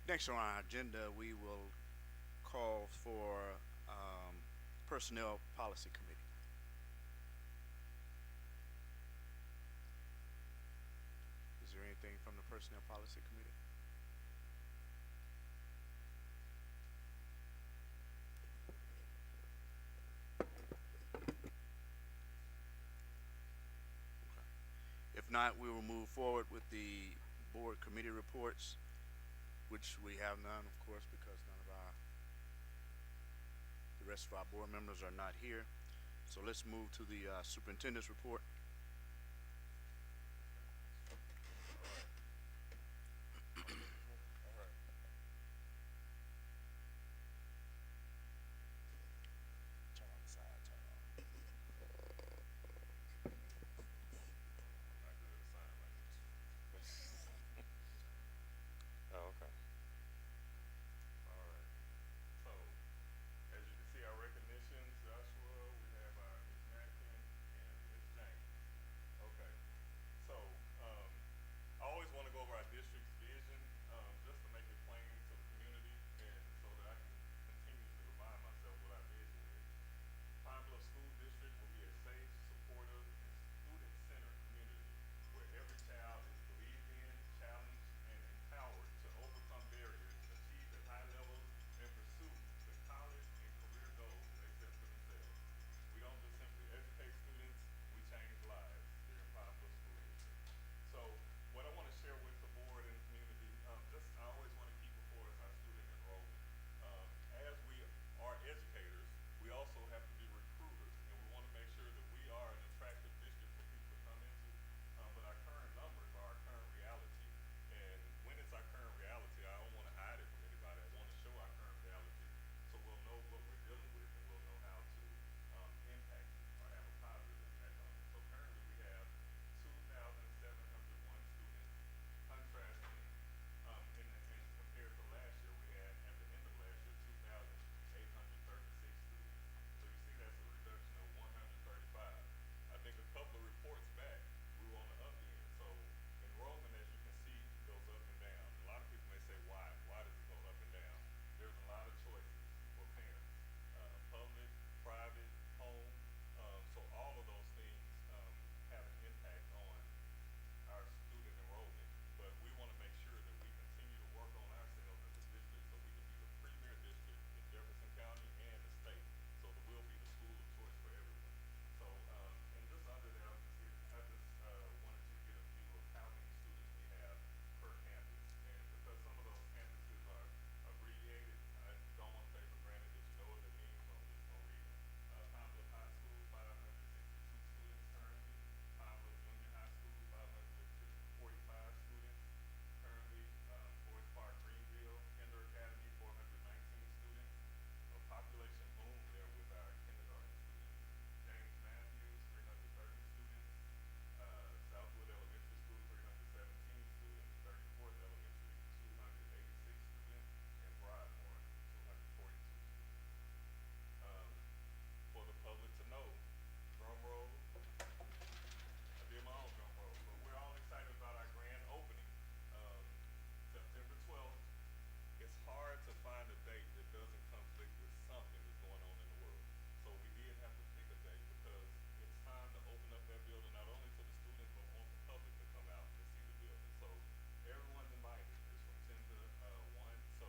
Next on our agenda, we will call for Personnel Policy Committee. Is there anything from the Personnel Policy Committee? Okay. If not, we will move forward with the board committee reports, which we have none, of course, because none of the rest of our board members are not here. So let's move to the superintendent's report. All right. Turn on the side, turn on. I'm not good at sign language. Oh, okay. All right. So, as you can see, our recognitions, Joshua, we have our Miss Mackin and Miss James. Okay. So, I always want to go over our district's vision, just to make it plain to the community, and so that I can continuously remind myself what our vision is. Pine Bluff School District will be a safe, supportive, and student-centered community where every child is believed in, challenged, and empowered to overcome barriers, achieve at high levels, and pursue the college and career goals they set for themselves. We don't just simply educate students, we change lives here in Pine Bluff School District. So what I want to share with the board and the community, just I always want to keep before us our student enrollment. As we are educators, we also have to be recruiters, and we want to make sure that we are an attractive district for people to come into. But our current numbers are our current reality, and when it's our current reality, I don't want to hide it from anybody. I want to show our current reality so we'll know what we're dealing with and we'll know how to impact it or have a positive impact on it. So currently we have 2,701 students, contrasting and compared to last year, we had at the end of last year 2,836 students. So you see that's a reduction of 135. I think a couple of reports back, we were on the up end. So enrollment, as you can see, goes up and down. A lot of people may say, why? Why does it go up and down? There's a lot of choices for parents, public, private, home. So all of those things have an impact on our student enrollment, but we want to make sure that we continue to work on ourselves as a district so we can be the premier district in Jefferson County and the state, so that we'll be the school of choice for everyone. So, and just under that, I just wanted to get a view of how many students we have per campus, and because some of those campuses are abbreviated, I don't want to take for granted that you know what that means, so I'm just going to read them. Pine Bluff High School, 562 students currently. Pine Bluff Junior High School, 545 students. Currently, Forest Park Greenville, Kinder Academy, 419 students. A population boom there with our kindergarten students. James Matthews, 330 students. Southwood Elementary School, 317 students. 34th Elementary, 286 students. And Broadmoor, 242 students. Um, for the public to know, drum roll, I did my own drum roll, but we're all excited about our grand opening, um, September 12th. It's hard to find a date that doesn't conflict with something that's going on in the world. So we did have to pick a date because it's time to open up that building not only to the students but want the public to come out and see the building. So everyone's invited. It's from 10 to 1. So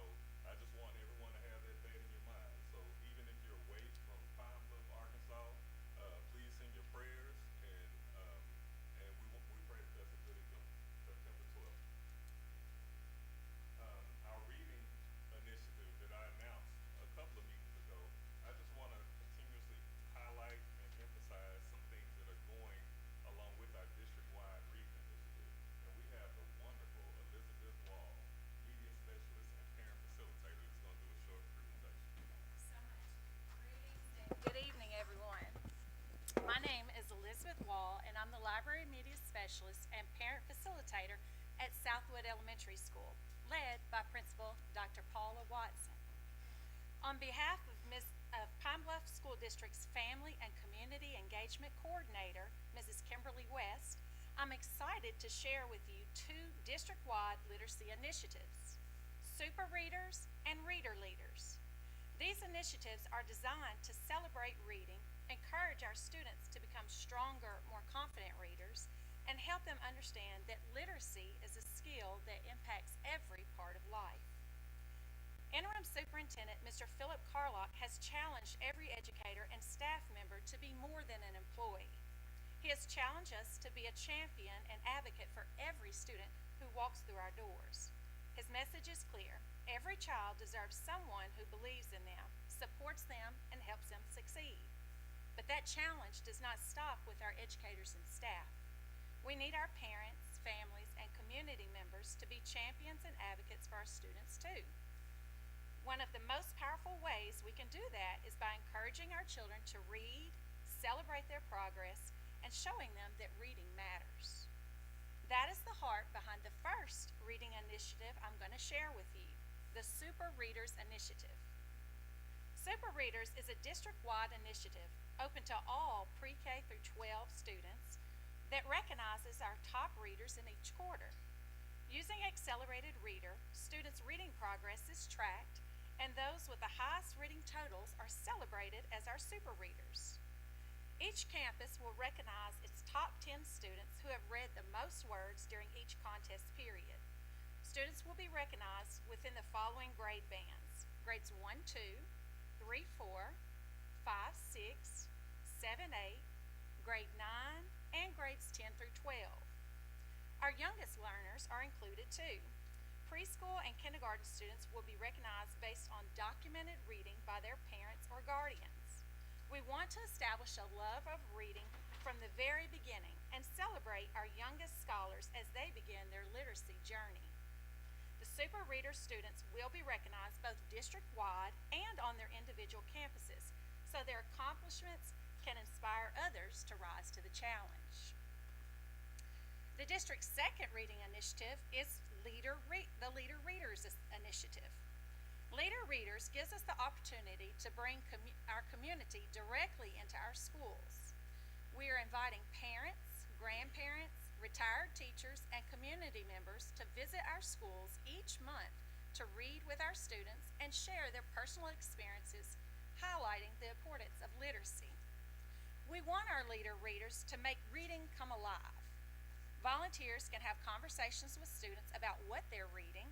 I just want everyone to have that date in your mind. So even if you're away from Pine Bluff, Arkansas, please send your prayers and we pray that that's a good event. September 12th. Our reading initiative that I announced a couple of meetings ago, I just want to continuously highlight and emphasize some things that are going along with our district-wide reading initiative. And we have the wonderful Elizabeth Wall, media specialist and parent facilitator, that's going to do a short presentation. So much. Greetings and good evening, everyone. My name is Elizabeth Wall, and I'm the Library Media Specialist and Parent Facilitator at Southwood Elementary School, led by Principal Dr. Paula Watson. On behalf of Pine Bluff School District's Family and Community Engagement Coordinator, Mrs. Kimberly West, I'm excited to share with you two district-wide literacy initiatives. super readers, and reader leaders. These initiatives are designed to celebrate reading, encourage our students to become stronger, more confident readers, and help them understand that literacy is a skill that impacts every part of life. Interim Superintendent Mr. Philip Carlock has challenged every educator and staff member to be more than an employee. He has challenged us to be a champion and advocate for every student who walks through our doors. His message is clear. Every child deserves someone who believes in them, supports them, and helps them succeed. But that challenge does not stop with our educators and staff. We need our parents, families, and community members to be champions and advocates for our students too. One of the most powerful ways we can do that is by encouraging our children to read, celebrate their progress, and showing them that reading matters. That is the heart behind the first reading initiative I'm going to share with you, the Super Readers Initiative. Super Readers is a district-wide initiative open to all pre-K through 12 students that recognizes our top readers in each quarter. Using Accelerated Reader, students' reading progress is tracked, and those with the highest reading totals are celebrated as our super readers. Each campus will recognize its top 10 students who have read the most words during each contest period. Students will be recognized within the following grade bands: grades 1, 2, 3, 4, 5, 6, 7, 8, grade 9, and grades 10 through 12. Our youngest learners are included too. Preschool and kindergarten students will be recognized based on documented reading by their parents or guardians. We want to establish a love of reading from the very beginning and celebrate our youngest scholars as they begin their literacy journey. The Super Reader students will be recognized both district-wide and on their individual campuses, so their accomplishments can inspire others to rise to the challenge. The district's second reading initiative is the Leader Readers Initiative. Leader Readers gives us the opportunity to bring our community directly into our schools. We are inviting parents, grandparents, retired teachers, and community members to visit our schools each month to read with our students and share their personal experiences, highlighting the importance of literacy. We want our leader readers to make reading come alive. Volunteers can have conversations with students about what they're reading,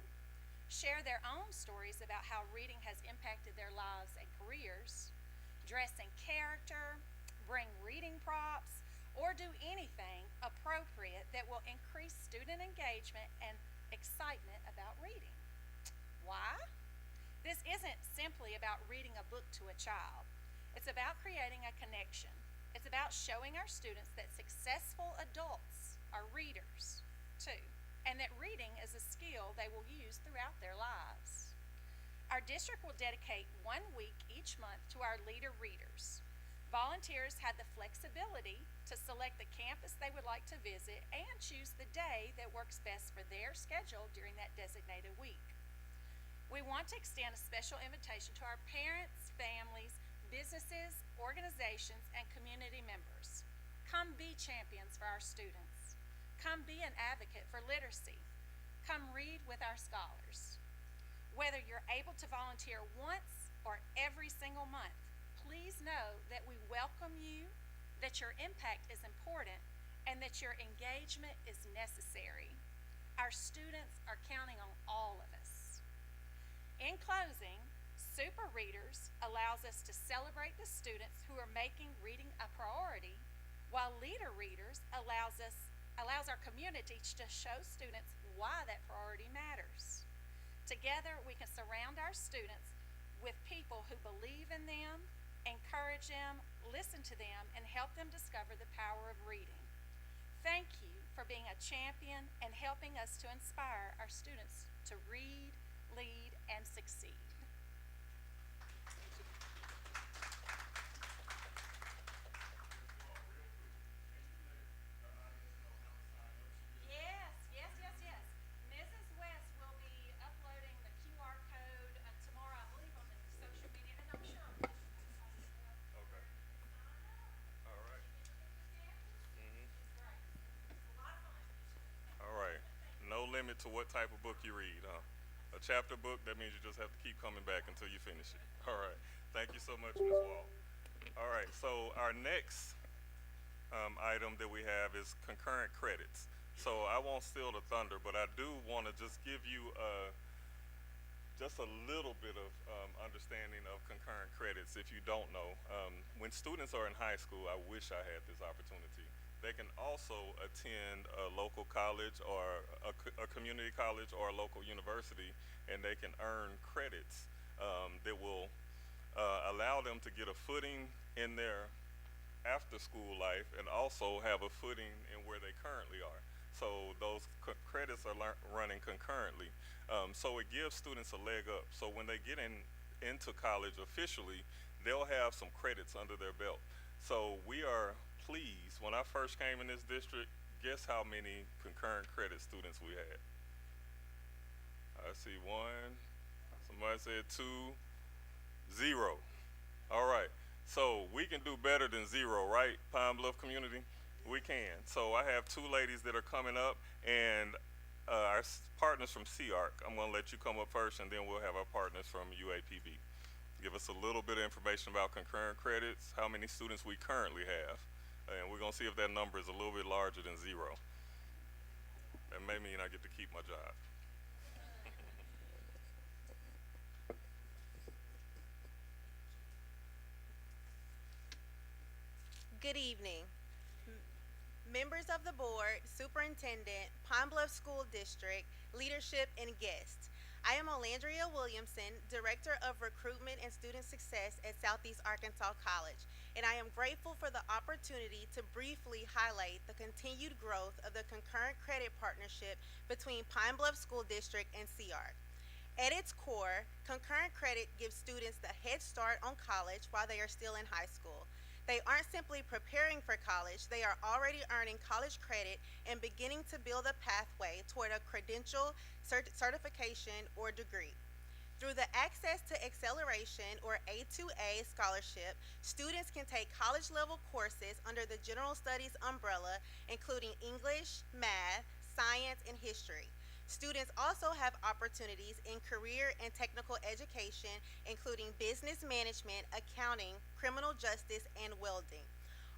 share their own stories about how reading has impacted their lives and careers, dress in character, bring reading props, or do anything appropriate that will increase student engagement and excitement about reading. Why? This isn't simply about reading a book to a child. It's about creating a connection. It's about showing our students that successful adults are readers too, and that reading is a skill they will use throughout their lives. Our district will dedicate 1 week each month to our leader readers. Volunteers have the flexibility to select the campus they would like to visit and choose the day that works best for their schedule during that designated week. We want to extend a special invitation to our parents, families, businesses, organizations, and community members. Come be champions for our students. Come be an advocate for literacy. Come read with our scholars. Whether you're able to volunteer once or every single month, please know that we welcome you, that your impact is important, and that your engagement is necessary. Our students are counting on all of us. In closing, Super Readers allows us to celebrate the students who are making reading a priority, while Leader Readers allows our community to show students why that priority matters. Together, we can surround our students with people who believe in them, encourage them, listen to them, and help them discover the power of reading. Thank you for being a champion and helping us to inspire our students to read, lead, and succeed. Yes, yes, yes, yes. Mrs. West will be uploading the QR code tomorrow, I believe, on the social media, and I'm sure on Facebook as well. Okay. Where you can sign up. All right. Mm-hmm. It's great. It's a lot of fun. All right. No limit to what type of book you read, huh? A chapter book, that means you just have to keep coming back until you finish it. All right. Thank you so much, Ms. Wall. All right. So our next item that we have is concurrent credits. So I won't steal the thunder, but I do want to just give you just a little bit of understanding of concurrent credits if you don't know. When students are in high school, I wish I had this opportunity. They can also attend a local college or a community college or a local university, and they can earn credits that will allow them to get a footing in their after school life and also have a footing in where they currently are. So those credits are running concurrently. So it gives students a leg up. So when they get into college officially, they'll have some credits under their belt. So we are pleased. When I first came in this district, guess how many concurrent credit students we had? I see one. Somebody said two. Zero. All right. So we can do better than zero, right, Pine Bluff community? We can. So I have two ladies that are coming up, and our partners from CARC. I'm going to let you come up first, and then we'll have our partners from UAPB. Give us a little bit of information about concurrent credits, how many students we currently have, and we're going to see if that number is a little bit larger than zero. That may mean I get to keep my job. Good evening. Members of the board, superintendent, Pine Bluff School District, leadership, and guests. I am Olandria Williamson, Director of Recruitment and Student Success at Southeast Arkansas College, and I am grateful for the opportunity to briefly highlight the continued growth of the concurrent credit partnership between Pine Bluff School District and CARC. At its core, concurrent credit gives students the head start on college while they are still in high school. They aren't simply preparing for college, they are already earning college credit and beginning to build a pathway toward a credential, certification, or degree. Through the Access to Acceleration, or A2A scholarship, students can take college level courses under the General Studies umbrella, including English, math, science, and history. Students also have opportunities in career and technical education, including business management, accounting, criminal justice, and welding.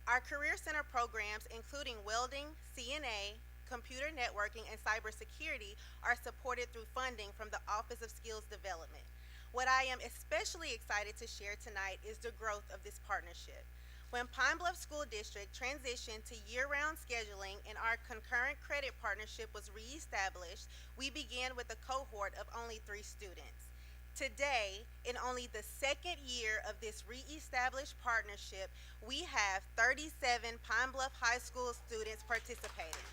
Our Career Center programs, including welding, CNA, computer networking, and cybersecurity, are supported through funding from the Office of Skills Development. What I am especially excited to share tonight is the growth of this partnership. When Pine Bluff School District transitioned to year-round scheduling and our concurrent credit partnership was reestablished, we began with a cohort of only 3 students. Today, in only the second year of this reestablished partnership, we have 37 Pine Bluff High School students participating.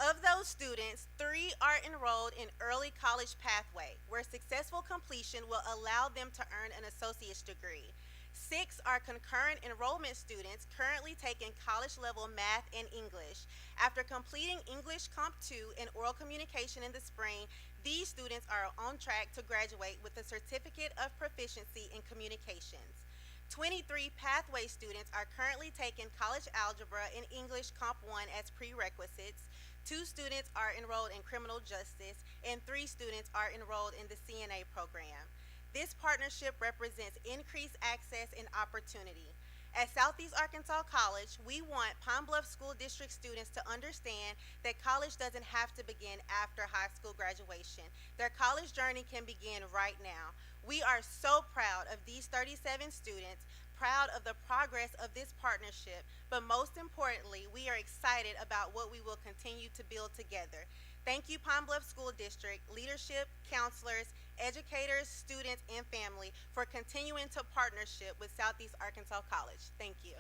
Of those students, 3 are enrolled in early college pathway, where successful completion will allow them to earn an associate's degree. 6 are concurrent enrollment students currently taking college level math and English. After completing English Comp 2 and oral communication in the spring, these students are on track to graduate with a certificate of proficiency in communications. 23 pathway students are currently taking college algebra and English Comp 1 as prerequisites. 2 students are enrolled in criminal justice, and 3 students are enrolled in the CNA program. This partnership represents increased access and opportunity. At Southeast Arkansas College, we want Pine Bluff School District students to understand that college doesn't have to begin after high school graduation. Their college journey can begin right now. We are so proud of these 37 students, proud of the progress of this partnership, but most importantly, we are excited about what we will continue to build together. Thank you, Pine Bluff School District, leadership, counselors, educators, students, and family for continuing to partnership with Southeast Arkansas College. Thank you.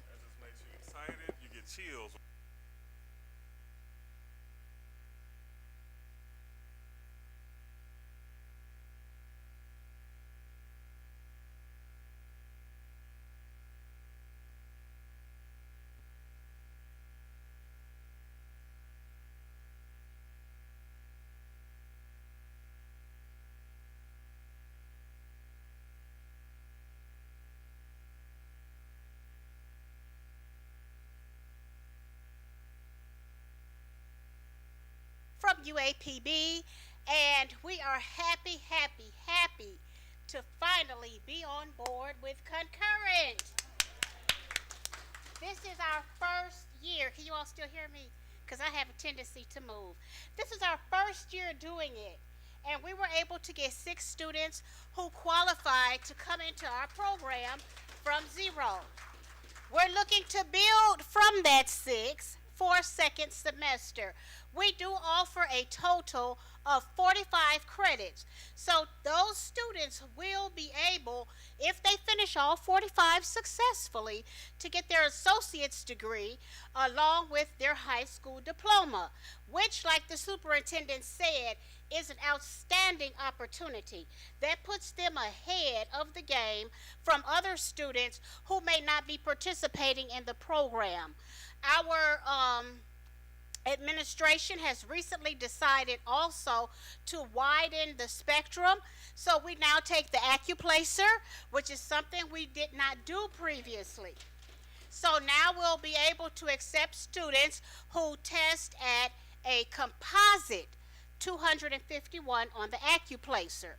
That just makes you excited. You get chills. UAPB, and we are happy, happy, happy to finally be on board with Concurrent. This is our first year. Can you all still hear me? Because I have a tendency to move. This is our first year doing it. And we were able to get 6 students who qualified to come into our program from zero. We're looking to build from that 6 for a second semester. We do offer a total of 45 credits. So those students will be able, if they finish all 45 successfully, to get their associate's degree along with their high school diploma, which, like the superintendent said, is an outstanding opportunity that puts them ahead of the game from other students who may not be participating in the program. Our administration has recently decided also to widen the spectrum. So we now take the AccuPlacer, which is something we did not do previously. So now we'll be able to accept students who test at a composite 251 on the AccuPlacer.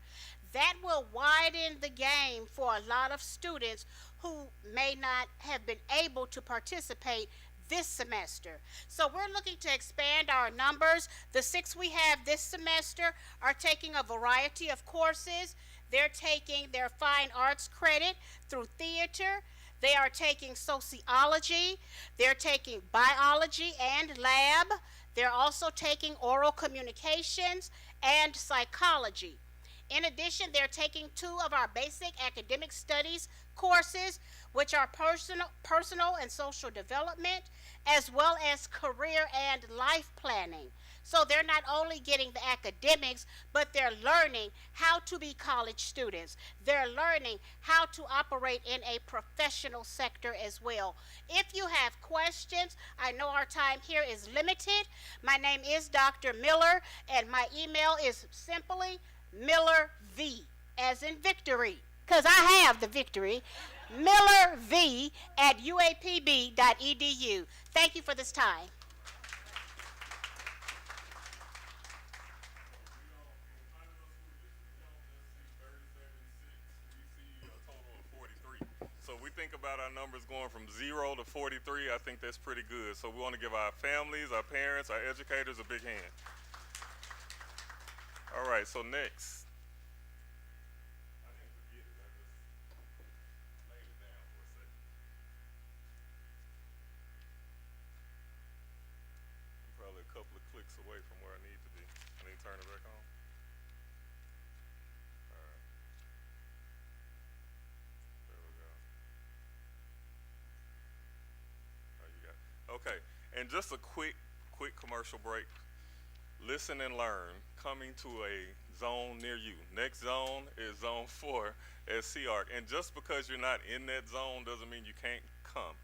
That will widen the game for a lot of students who may not have been able to participate this semester. So we're looking to expand our numbers. The 6 we have this semester are taking a variety of courses. They're taking their fine arts credit through theater. They are taking sociology. They're taking biology and lab. They're also taking oral communications and psychology. In addition, they're taking 2 of our basic academic studies courses, which are personal and social development, as well as career and life planning. So they're not only getting the academics, but they're learning how to be college students. They're learning how to operate in a professional sector as well. If you have questions, I know our time here is limited. My name is Dr. Miller, and my email is simply MillerV, as in victory, because I have the victory, millerv@uapb.edu. Thank you for this time. So we think about our numbers going from 0 to 43. I think that's pretty good. So we want to give our families, our parents, our educators a big hand. All right, so next. I didn't forget it. I just laid it down for a second. I'm probably a couple of clicks away from where I need to be. I need to turn it back on. All right. There we go. Oh, you got it. Okay, and just a quick commercial break. Listen and Learn, coming to a zone near you. Next zone is zone 4 at CARC. And just because you're not in that zone doesn't mean you can't come.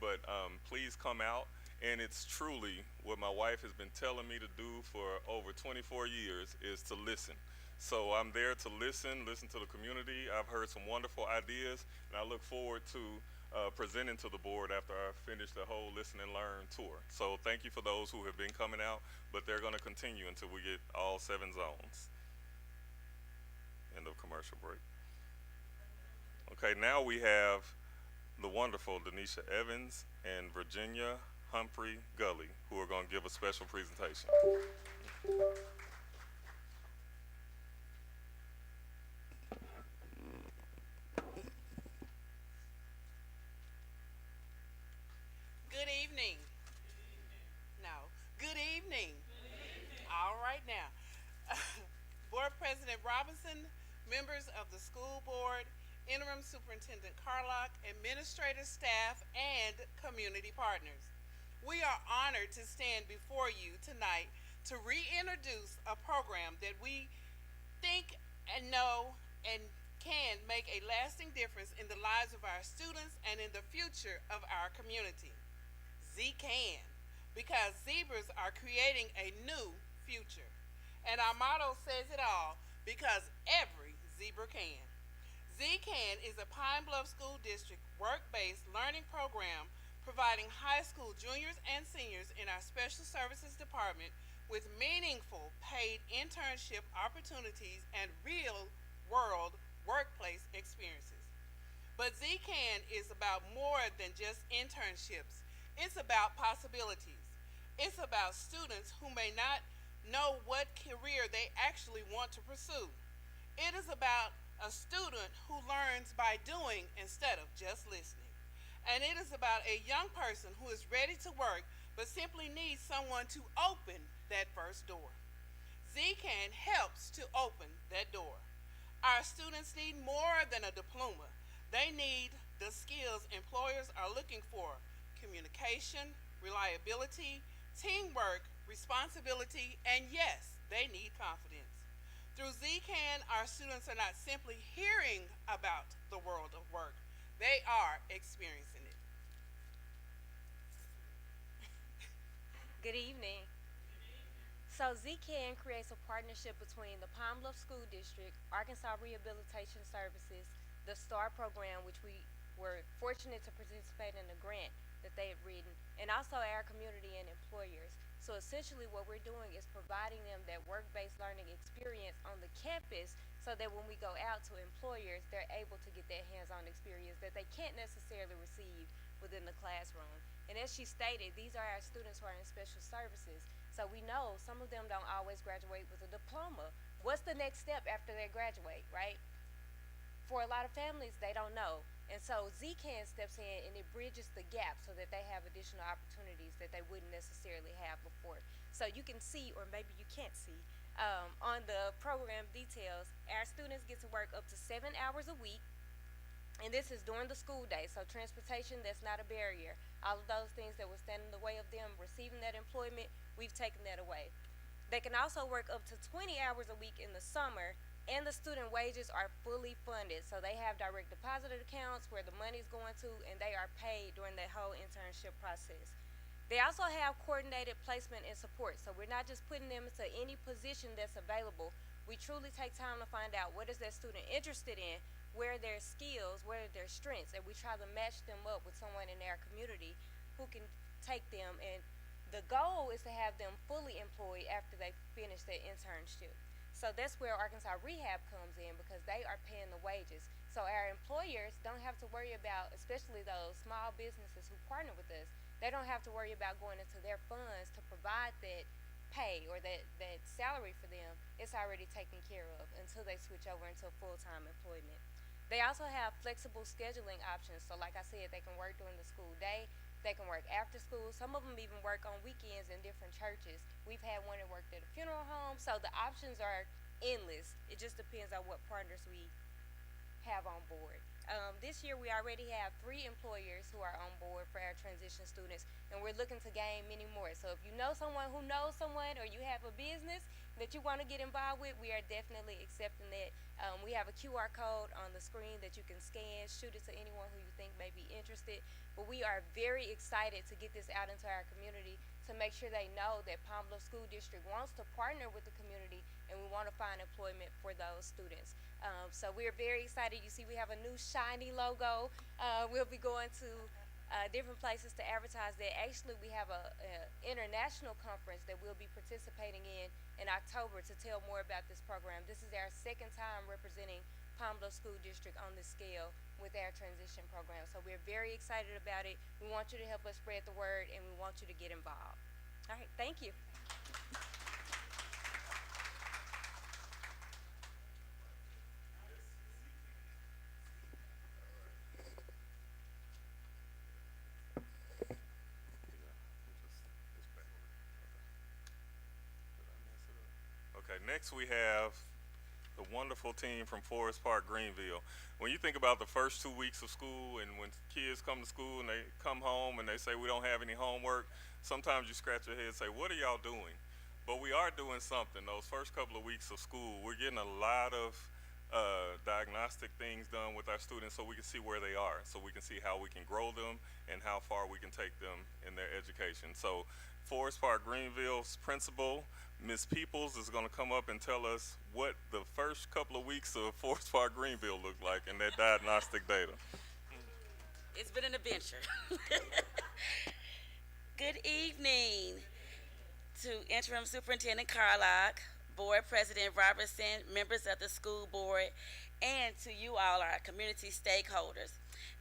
But please come out. And it's truly what my wife has been telling me to do for over 24 years is to listen. So I'm there to listen to the community. I've heard some wonderful ideas, and I look forward to presenting to the board after I finish the whole Listen and Learn tour. So thank you for those who have been coming out, but they're going to continue until we get all 7 zones. End of commercial break. Okay, now we have the wonderful Denisha Evans and Virginia Humphrey Gully, who are going to give a special presentation. Good evening. No. Good evening. All right now. Board President Robinson, members of the school board, interim superintendent Carlock, administrative staff, and community partners. We are honored to stand before you tonight to reintroduce a program that we think and know and can make a lasting difference in the lives of our students and in the future of our community. Z can, because zebras are creating a new future. And our motto says it all, because every zebra can. Z-CAN is a Pine Bluff School District work-based learning program providing high school juniors and seniors in our Special Services Department with meaningful paid internship opportunities and real world workplace experiences. But ZCAN is about more than just internships. It's about possibilities. It's about students who may not know what career they actually want to pursue. It is about a student who learns by doing instead of just listening. And it is about a young person who is ready to work but simply needs someone to open that first door. ZCAN helps to open that door. Our students need more than a diploma. They need the skills employers are looking for: communication, reliability, teamwork, responsibility, and yes, they need confidence. Through ZCAN, our students are not simply hearing about the world of work, they are experiencing it. Good evening. So ZCAN creates a partnership between the Pine Bluff School District, Arkansas Rehabilitation Services, the STAR program, which we were fortunate to participate in the grant that they had written, and also our community and employers. So essentially what we're doing is providing them that work-based learning experience on the campus so that when we go out to employers, they're able to get that hands-on experience that they can't necessarily receive within the classroom. And as she stated, these are our students who are in special services. So we know some of them don't always graduate with a diploma. What's the next step after they graduate, right? For a lot of families, they don't know. And so ZCAN steps in and it bridges the gap so that they have additional opportunities that they wouldn't necessarily have before. So you can see, or maybe you can't see, on the program details, our students get to work up to 7 hours a week, and this is during the school day. So transportation, that's not a barrier. All of those things that would stand in the way of them receiving that employment, we've taken that away. They can also work up to 20 hours a week in the summer, and the student wages are fully funded. So they have direct deposit accounts where the money is going to, and they are paid during that whole internship process. They also have coordinated placement and support. So we're not just putting them into any position that's available. We truly take time to find out what is that student interested in, where are their skills, where are their strengths, and we try to match them up with someone in our community who can take them. And the goal is to have them fully employed after they finish their internship. So that's where Arkansas Rehab comes in, because they are paying the wages. So our employers don't have to worry about, especially those small businesses who partner with us, they don't have to worry about going into their funds to provide that pay or that salary for them. It's already taken care of until they switch over into full-time employment. They also have flexible scheduling options. So like I said, they can work during the school day, they can work after school. Some of them even work on weekends in different churches. We've had one that worked at a funeral home. So the options are endless. It just depends on what partners we have on board. This year we already have 3 employers who are on board for our transition students, and we're looking to gain many more. So if you know someone who knows someone, or you have a business that you want to get involved with, we are definitely accepting that. We have a QR code on the screen that you can scan, shoot it to anyone who you think may be interested. But we are very excited to get this out into our community to make sure they know that Pine Bluff School District wants to partner with the community, and we want to find employment for those students. So we're very excited. You see we have a new shiny logo. We'll be going to different places to advertise that. Actually, we have a international conference that we'll be participating in October to tell more about this program. This is our second time representing Pine Bluff School District on this scale with our transition program. So we're very excited about it. We want you to help us spread the word, and we want you to get involved. All right, thank you. Okay, next we have the wonderful team from Forest Park, Greenville. When you think about the first 2 weeks of school, and when kids come to school and they come home and they say we don't have any homework, sometimes you scratch your head and say, what are y'all doing? But we are doing something. Those first couple of weeks of school, we're getting a lot of diagnostic things done with our students so we can see where they are, so we can see how we can grow them and how far we can take them in their education. So Forest Park Greenville's principal, Ms. Peoples, is going to come up and tell us what the first couple of weeks of Forest Park Greenville looked like in that diagnostic data. It's been an adventure. Good evening. to Interim Superintendent Carlock, Board President Robertson, members of the school board, and to you all, our community stakeholders.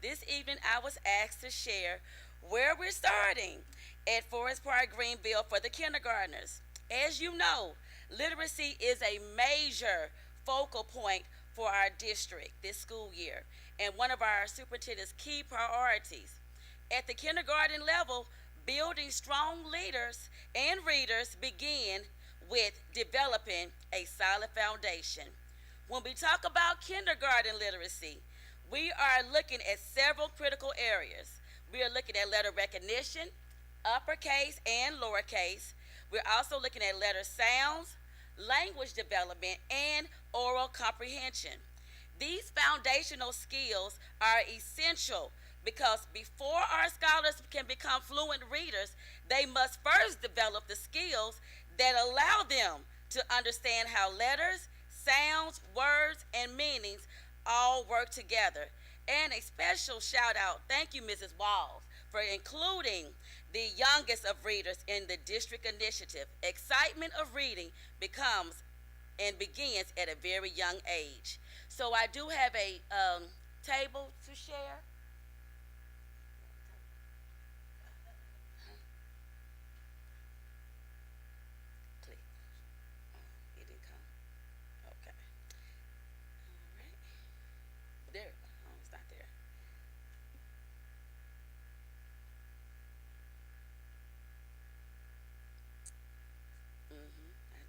This evening, I was asked to share where we're starting at Forest Park Greenville for the kindergartners. As you know, literacy is a major focal point for our district this school year and one of our superintendent's key priorities. At the kindergarten level, building strong leaders and readers begin with developing a solid foundation. When we talk about kindergarten literacy, we are looking at several critical areas. We are looking at letter recognition, uppercase and lowercase. We're also looking at letter sounds, language development, and oral comprehension. These foundational skills are essential because before our scholars can become fluent readers, they must first develop the skills that allow them to understand how letters, sounds, words, and meanings all work together. And a special shout out, thank you, Mrs. Walls, for including the youngest of readers in the district initiative. Excitement of reading becomes and begins at a very young age. So I do have a table to share. Click. It didn't come. Okay. All right. There. Oh, it's not there.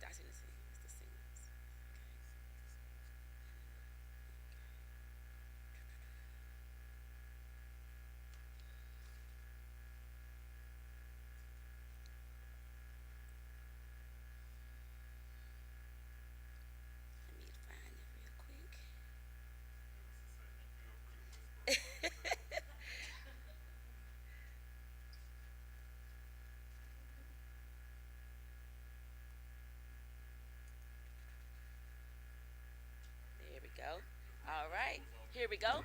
I see the same. It's the same. I need to find it real quick. Give us a second. Feel free to whisper. There we go. All right. Here we go.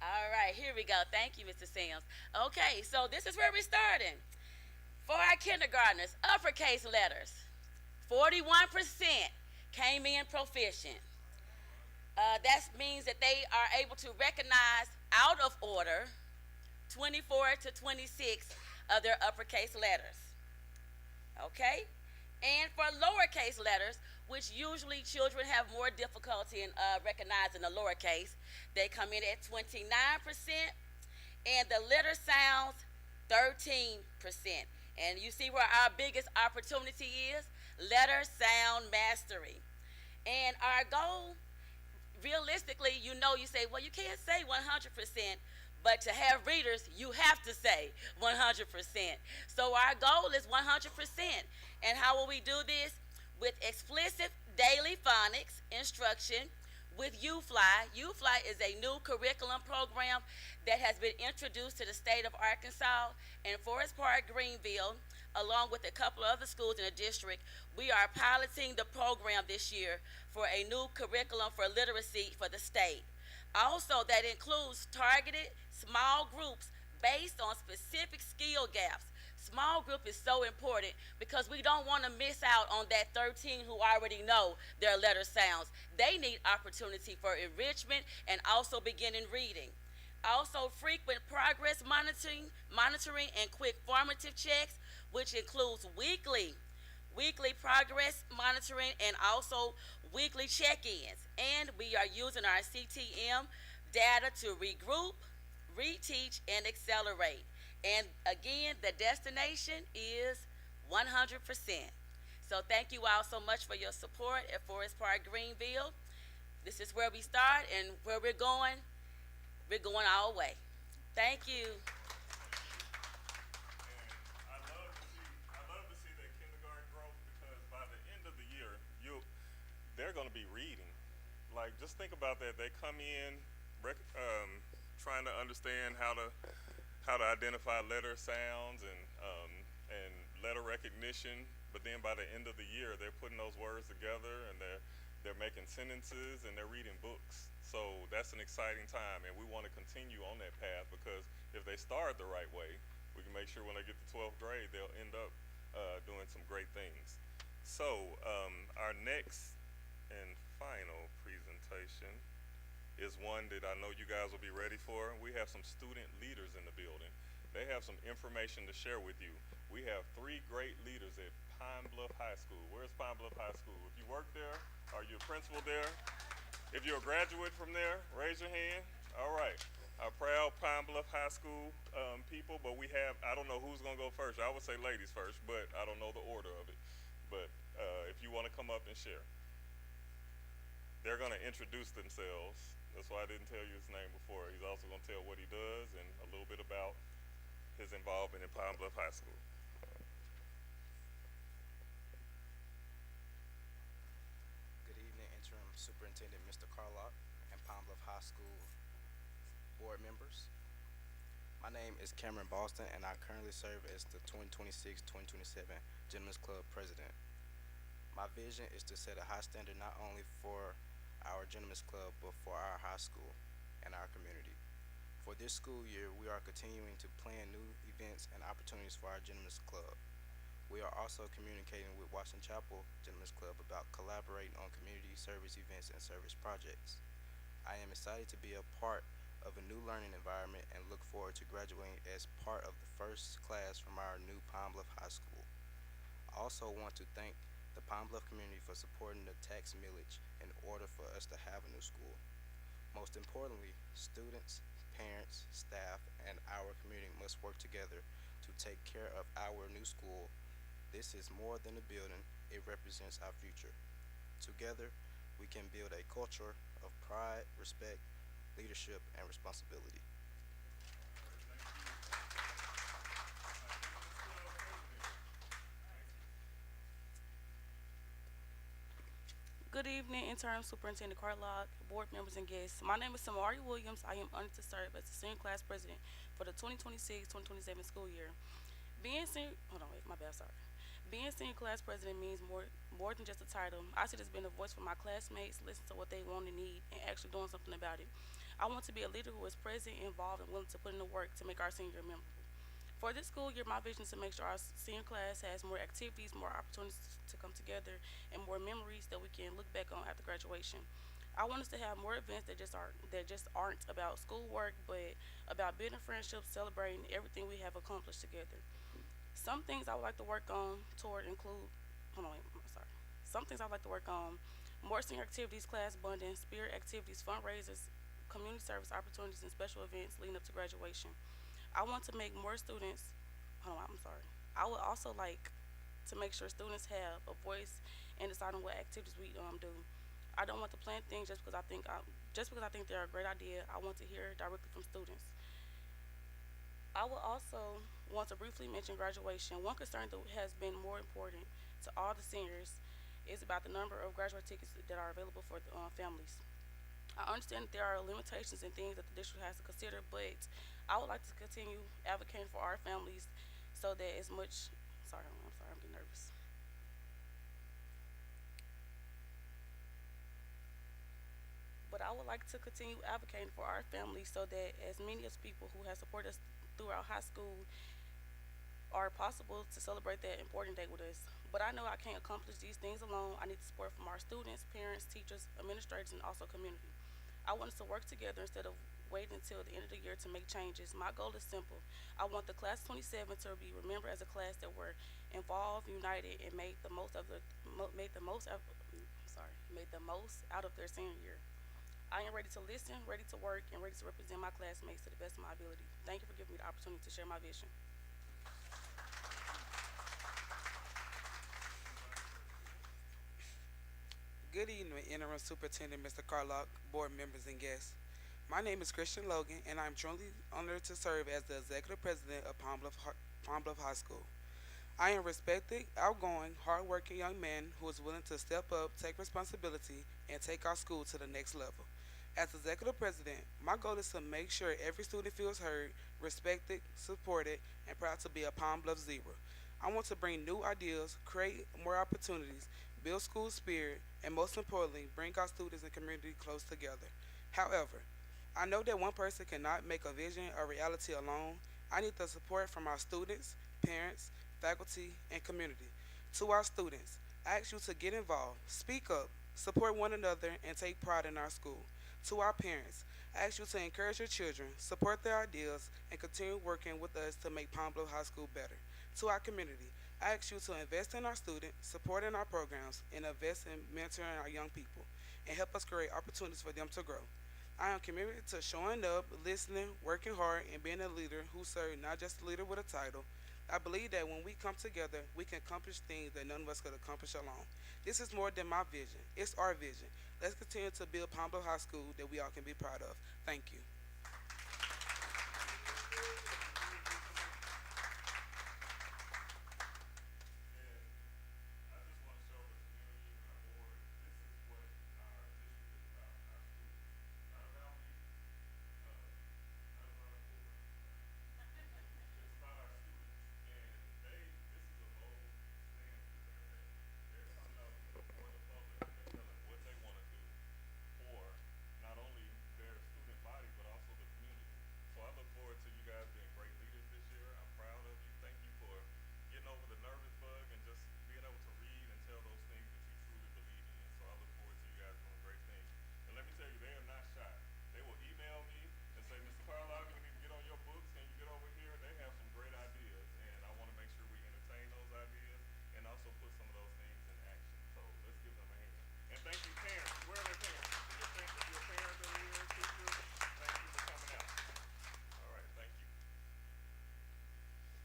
All right, here we go. Thank you, Mr. Sims. Okay, so this is where we're starting. For our kindergartners, uppercase letters, 41% came in proficient. That means that they are able to recognize out of order 24 to 26 of their uppercase letters. Okay? And for lowercase letters, which usually children have more difficulty in recognizing the lowercase, they come in at 29%, and the letter sounds 13%. And you see where our biggest opportunity is? Letter sound mastery. And our goal, realistically, you say, well, you can't say 100%, but to have readers, you have to say 100%. So our goal is 100%. And how will we do this? With explicit daily phonics instruction with UFly. UFly is a new curriculum program that has been introduced to the state of Arkansas and Forest Park, Greenville, along with a couple of other schools in the district. We are piloting the program this year for a new curriculum for literacy for the state. Also, that includes targeted small groups based on specific skill gaps. Small group is so important because we don't want to miss out on that 13 who already know their letter sounds. They need opportunity for enrichment and also beginning reading. Also, frequent progress monitoring and quick formative checks, which includes weekly progress monitoring and also weekly check-ins. And we are using our CTM data to regroup, reteach, and accelerate. And again, the destination is 100%. So thank you all so much for your support at Forest Park Greenville. This is where we start, and where we're going all the way. Thank you. And I love to see that kindergarten growth because by the end of the year, they're going to be reading. Like, just think about that. They come in, trying to understand how to identify letter sounds and letter recognition. But then by the end of the year, they're putting those words together and they're making sentences and they're reading books. So that's an exciting time, and we want to continue on that path because if they start the right way, we can make sure when they get to 12th grade, they'll end up doing some great things. So, our next and final presentation is one that I know you guys will be ready for. We have some student leaders in the building. They have some information to share with you. We have three great leaders at Pine Bluff High School. Where's Pine Bluff High School? If you work there, are you a principal there? If you're a graduate from there, raise your hand. All right. Our proud Pine Bluff High School people, but we have, I don't know who's going to go first. I would say ladies first, but I don't know the order of it. But if you want to come up and share, they're going to introduce themselves. That's why I didn't tell you his name before. He's also going to tell what he does and a little bit about his involvement in Pine Bluff High School. Good evening, Interim Superintendent Mr. Carlock and Pine Bluff High School board members. My name is Cameron Boston, and I currently serve as the 2026-2027 Gentlemen's Club President. My vision is to set a high standard not only for our Gentlemen's Club, but for our high school and our community. For this school year, we are continuing to plan new events and opportunities for our Gentlemen's Club. We are also communicating with Washington Chapel Gentlemen's Club about collaborating on community service events and service projects. I am excited to be a part of a new learning environment and look forward to graduating as part of the first class from our new Pine Bluff High School. I also want to thank the Pine Bluff community for supporting the tax millage in order for us to have a new school. Most importantly, students, parents, staff, and our community must work together to take care of our new school. This is more than a building, it represents our future. Together, we can build a culture of pride, respect, leadership, and responsibility. Good evening, Interim Superintendent Carlock, board members, and guests. My name is Samari Williams. I am honored to serve as the senior class president for the 2026-2027 school year. Being senior, hold on, wait, my bad, sorry. Being senior class president means more than just a title. I see it as being a voice for my classmates, listen to what they want and need, and actually doing something about it. I want to be a leader who is present, involved, and willing to put in the work to make our senior year memorable. For this school year, my vision is to make sure our senior class has more activities, more opportunities to come together, and more memories that we can look back on after graduation. I want us to have more events that just aren't about schoolwork, but about building friendships, celebrating everything we have accomplished together. Some things I would like to work on toward include, hold on, wait, I'm sorry. Some things I'd like to work on: more senior activities, class bonding, spirit activities, fundraisers, community service opportunities, and special events leading up to graduation. I want to make more students, hold on, I'm sorry. I would also like to make sure students have a voice in deciding what activities we do. I don't want to plan things just because I think they're a great idea. I want to hear directly from students. I will also want to briefly mention graduation. One concern that has been more important to all the seniors is about the number of graduate tickets that are available for the families. I understand that there are limitations and things that the district has to consider, but I would like to continue advocating for our families so that as much, sorry, I'm getting nervous. But I would like to continue advocating for our families so that as many as people who have supported us throughout high school are possible to celebrate that important day with us. But I know I can't accomplish these things alone. I need the support from our students, parents, teachers, administrators, and also community. I want us to work together instead of waiting until the end of the year to make changes. My goal is simple. I want the class 27 to be remembered as a class that were involved, united, and made the most out of their senior year. I am ready to listen, ready to work, and ready to represent my classmates to the best of my ability. Thank you for giving me the opportunity to share my vision. Good evening, Interim Superintendent Mr. Carlock, board members, and guests. My name is Christian Logan, and I'm truly honored to serve as the executive president of Palm Bluff High School. I am a respected, outgoing, hardworking young man who is willing to step up, take responsibility, and take our school to the next level. As executive president, my goal is to make sure every student feels heard, respected, supported, and proud to be a Palm Bluff Zebra. I want to bring new ideas, create more opportunities, build school spirit, and most importantly, bring our students and community close together. However, I know that one person cannot make a vision a reality alone. I need the support from our students, parents, faculty, and community. To our students, I ask you to get involved, speak up, support one another, and take pride in our school. To our parents, I ask you to encourage your children, support their ideas, and continue working with us to make Palm Bluff High School better. To our community, I ask you to invest in our students, support in our programs, and invest in mentoring our young people, and help us create opportunities for them to grow. I am committed to showing up, listening, working hard, and being a leader who serves not just a leader with a title. I believe that when we come together, we can accomplish things that none of us could accomplish alone. This is more than my vision, it's our vision. Let's continue to build Palm Bluff High School that we all can be proud of. Thank you. And I just want to show the community and our board, this is what our district is about, our students. Not about me, not about our board. It's about our students. And this is a bold stance that they're taking. They're coming out before the public and they're telling what they want to do for not only their student body, but also the community. So I look forward to you guys being great leaders this year. I'm proud of you. Thank you for getting over the nervous bug and just being able to read and tell those things that you truly believe in. So I look forward to you guys doing great things. And let me tell you, they are not shy. They will email me and say, Mr. Carlisle, we need to get on your books. Can you get over here? They have some great ideas, and I want to make sure we entertain those ideas and also put some of those things in action. So let's give them a hand. And thank you, parents. Where are their parents? Your parents are here, teachers. Thank you for coming out. All right, thank you.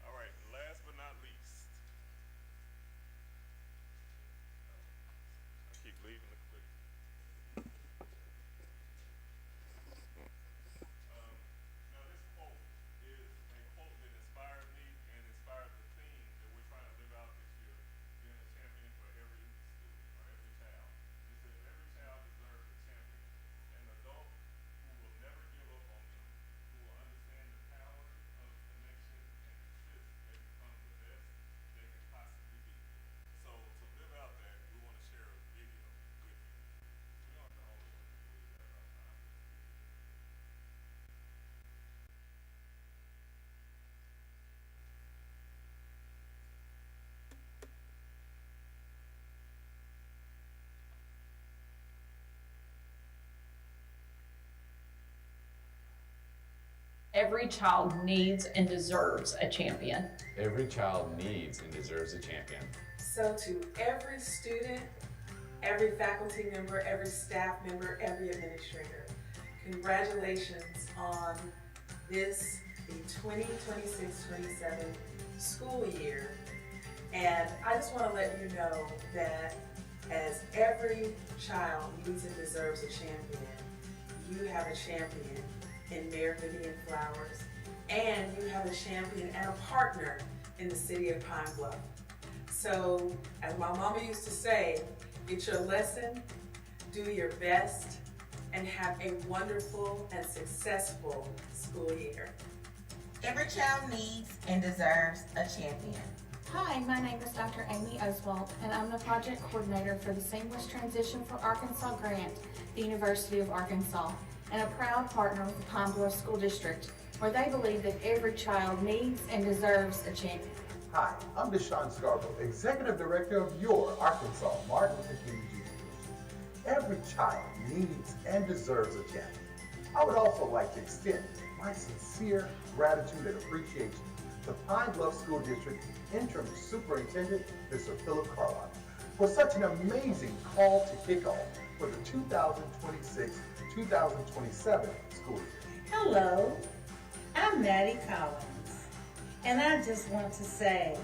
All right, last but not least, I keep leaving the clip. Now this quote is a quote that inspired me and inspired the theme that we're trying to live out this year, being a champion for every student or every child. It says every child deserves a champion, an adult who will never give up on them, who will understand the power of connection and insist they become the best they can possibly be. So to live out that, we want to share a video with you. We aren't the only ones that believe that about time. Every child needs and deserves a champion. Every child needs and deserves a champion. So to every student, every faculty member, every staff member, every administrator, congratulations on this, the 2026-27 school year. And I just want to let you know that as every child needs and deserves a champion, you have a champion in Mayor Vivian Flowers, and you have a champion and a partner in the city of Pine Bluff. So, as my mama used to say, get your lesson, do your best, and have a wonderful and successful school year. Every child needs and deserves a champion. Hi, my name is Dr. Amy Oswald, and I'm the project coordinator for the Seamless Transition for Arkansas grant, the University of Arkansas, and a proud partner with the Pine Bluff School District, where they believe that every child needs and deserves a champion. Hi, I'm Deshaun Scarborough, Executive Director of your Arkansas Martin Luther King Jr. University. Every child needs and deserves a champion. I would also like to extend my sincere gratitude and appreciation to Pine Bluff School District Interim Superintendent, Mr. Philip Carlock, for such an amazing call to kickoff for the 2026-2027 school year. Hello, I'm Maddie Collins, and I just want to say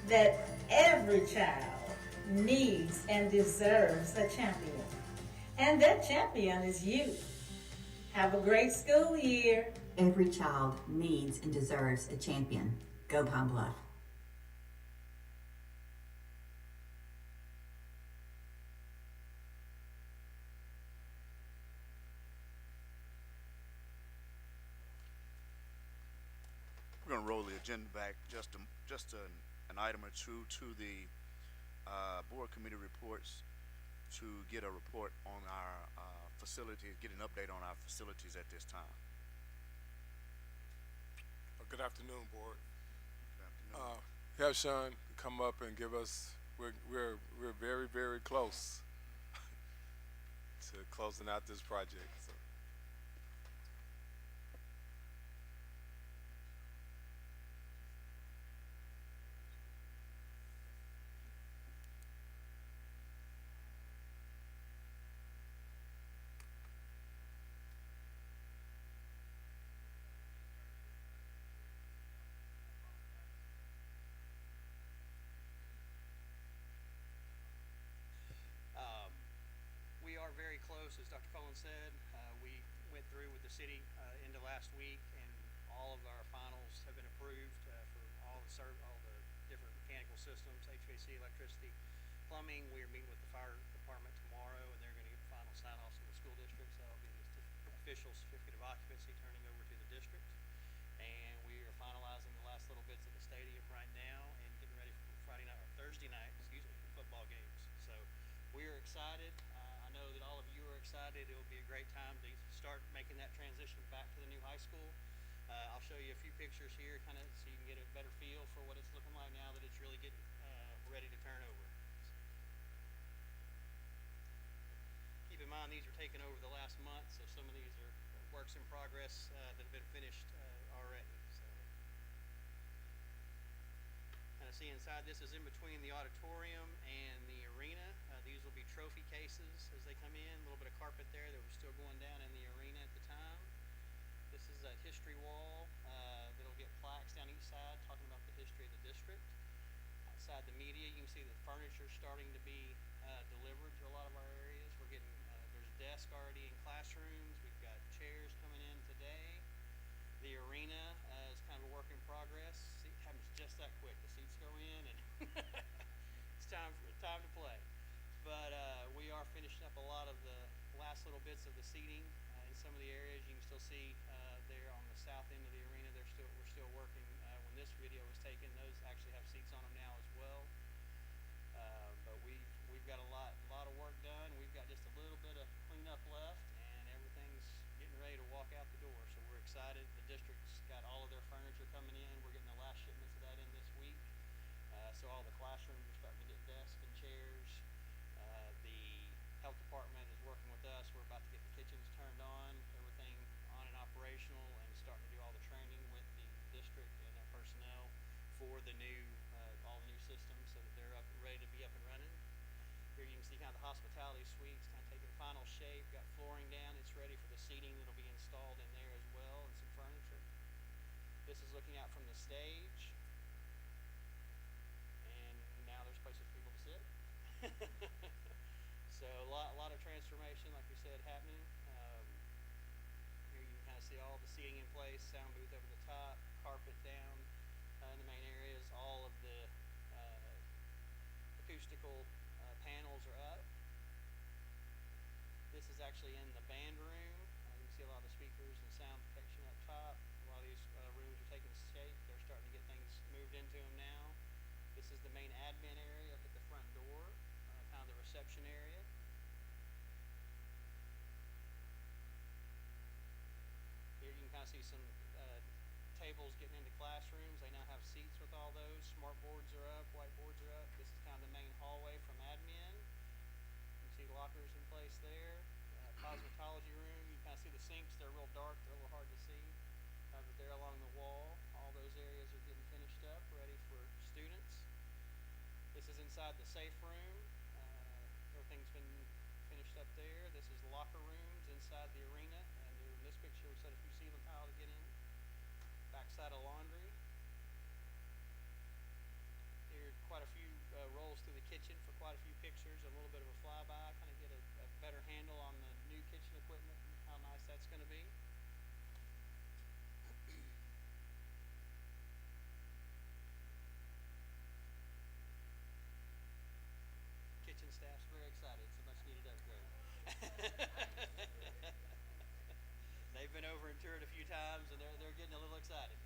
that every child needs and deserves a champion, and that champion is you. Have a great school year. Every child needs and deserves a champion. Go Pine Bluff. We're going to roll the agenda back just an item or two to the board committee reports to get a report on our facilities, get an update on our facilities at this time. Good afternoon, board. Good afternoon. have Sean come up and give us. We're very very close to closing out this project. So. We are very close, as Dr. Collins said. We went through with the city into last week, and all of our finals have been approved for all the different mechanical systems, HVAC, electricity, plumbing. We are meeting with the fire department tomorrow, and they're going to get the final sign-offs from the school district. So that'll be the official certificate of occupancy turning over to the district. And we are finalizing the last little bits of the stadium right now and getting ready for Thursday night, football games. So we are excited. I know that all of you are excited. It will be a great time to start making that transition back to the new high school. I'll show you a few pictures here, kind of so you can get a better feel for what it's looking like now that it's really getting ready to turn over. Keep in mind these are taken over the last month, so some of these are works in progress that have been finished already. So, kind of see inside. This is in between the auditorium and the arena. These will be trophy cases as they come in. A little bit of carpet there that was still going down in the arena at the time. This is a history wall that'll get plaques down each side talking about the history of the district. Outside the media, you can see the furniture starting to be delivered to a lot of our areas. We're getting there's desks already in classrooms. We've got chairs coming in today. The arena is kind of a work in progress. It happens just that quick. The seats go in and it's time to play. But we are finishing up a lot of the last little bits of the seating in some of the areas. You can still see there on the south end of the arena. We're still working. When this video was taken, those actually have seats on them now as well. But we've got a lot of work done. We've got just a little bit of cleanup left, and everything's getting ready to walk out the door. So we're excited. The district's got all of their furniture coming in. We're getting the last shipments of that in this week. So all the classrooms are starting to get desks and chairs. The health department is working with us. We're about to get the kitchens turned on, everything on and operational, and starting to do all the training with the district and their personnel for the new all the new systems, so that they're ready to be up and running. Here you can see kind of the hospitality suites kind of taking final shape. Got flooring down. It's ready for the seating that'll be installed in there as well, and some furniture. This is looking out from the stage, and now there's places for people to sit. So a lot of transformation, like we said, happening. Here you can kind of see all the seating in place, sound booth over the top, carpet down in the main areas. All of the acoustical panels are up. This is actually in the band room. You can see a lot of the speakers and sound protection up top. A lot of these rooms are taking shape. They're starting to get things moved into them now. This is the main admin area up at the front door, kind of the reception area. Here you can kind of see some tables getting into classrooms. They now have seats with all those. Smart boards are up, whiteboards are up. This is kind of the main hallway from admin. You can see lockers in place there. Cosmetology room. You can kind of see the sinks. They're real dark. They're a little hard to see. But they're along the wall. All those areas are getting finished up, ready for students. This is inside the safe room. Everything's been finished up there. This is the locker rooms inside the arena. And in this picture, we set a few ceiling tile to get in. Backside of laundry. Here, quite a few rolls through the kitchen for quite a few pictures. A little bit of a flyby, kind of get a better handle on the new kitchen equipment and how nice that's going to be. Kitchen staff's very excited. It's a much needed upgrade. They've been over and toured a few times, and they're getting a little excited.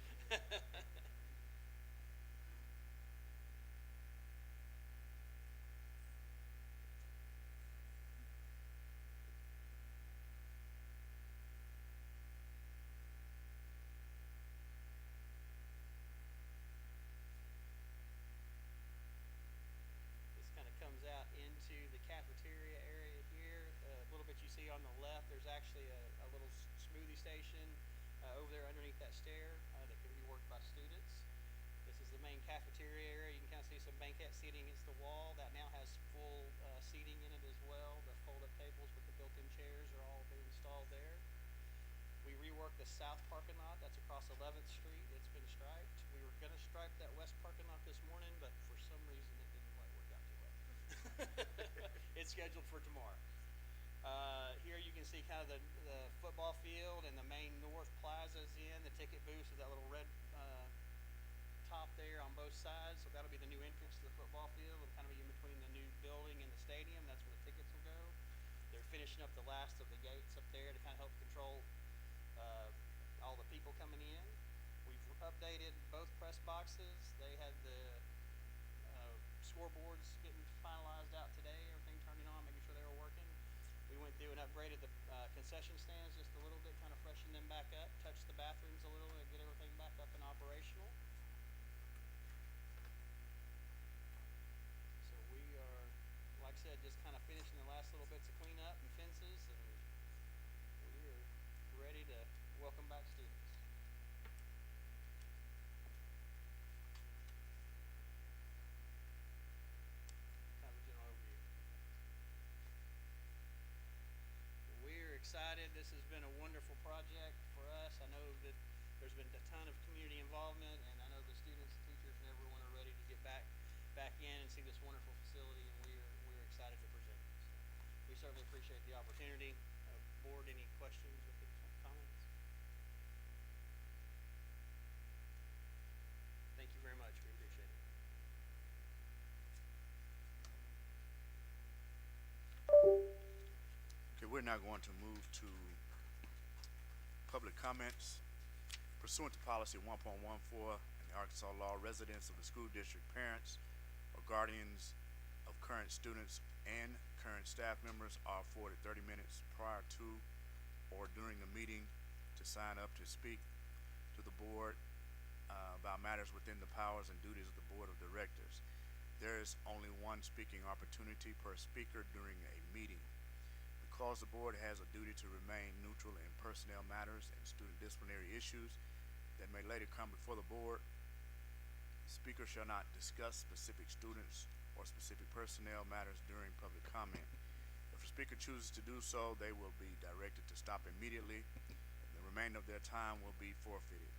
carpet you see on the left, there's actually a little smoothie station over there underneath that stair that can be worked by students. This is the main cafeteria area. You can kind of see some banquette seating against the wall. That now has full seating in it as well. The fold-up tables with the built-in chairs are all been installed there. We reworked the south parking lot. That's across 11th Street. It's been striped. We were going to stripe that west parking lot this morning, but for some reason it didn't quite work out too well. It's scheduled for tomorrow. Here you can see kind of the football field and the main north plazas in, the ticket booths with that little red top there on both sides. So that'll be the new entrance to the football field. It'll kind of be in between the new building and the stadium. That's where the tickets will go. They're finishing up the last of the gates up there to kind of help control all the people coming in. We've updated both press boxes. They had the scoreboards getting finalized out today, everything turning on, making sure they were working. We went through and upgraded the concession stands just a little bit, kind of freshened them back up, touched the bathrooms a little and get everything back up and operational. So we are, like I said, just kind of finishing the last little bits of cleanup and fences, and we are ready to welcome back students. Kind of a general overview. We're excited. This has been a wonderful project for us. I know that there's been a ton of community involvement, and I know the students, teachers, and everyone are ready to get back in and see this wonderful facility, and we're excited to present it. So we certainly appreciate the opportunity. Board, any questions or comments? Thank you very much. We appreciate it. Okay, we're now going to move to public comments. Pursuant to policy 1.14 and the Arkansas law, residents of the school district, parents, or guardians of current students and current staff members are afforded 30 minutes prior to or during the meeting to sign up to speak to the board about matters within the powers and duties of the board of directors. There is only one speaking opportunity per speaker during a meeting. Because the board has a duty to remain neutral in personnel matters and student disciplinary issues that may later come before the board, the speaker shall not discuss specific students or specific personnel matters during public comment. If a speaker chooses to do so, they will be directed to stop immediately. The remainder of their time will be forfeited.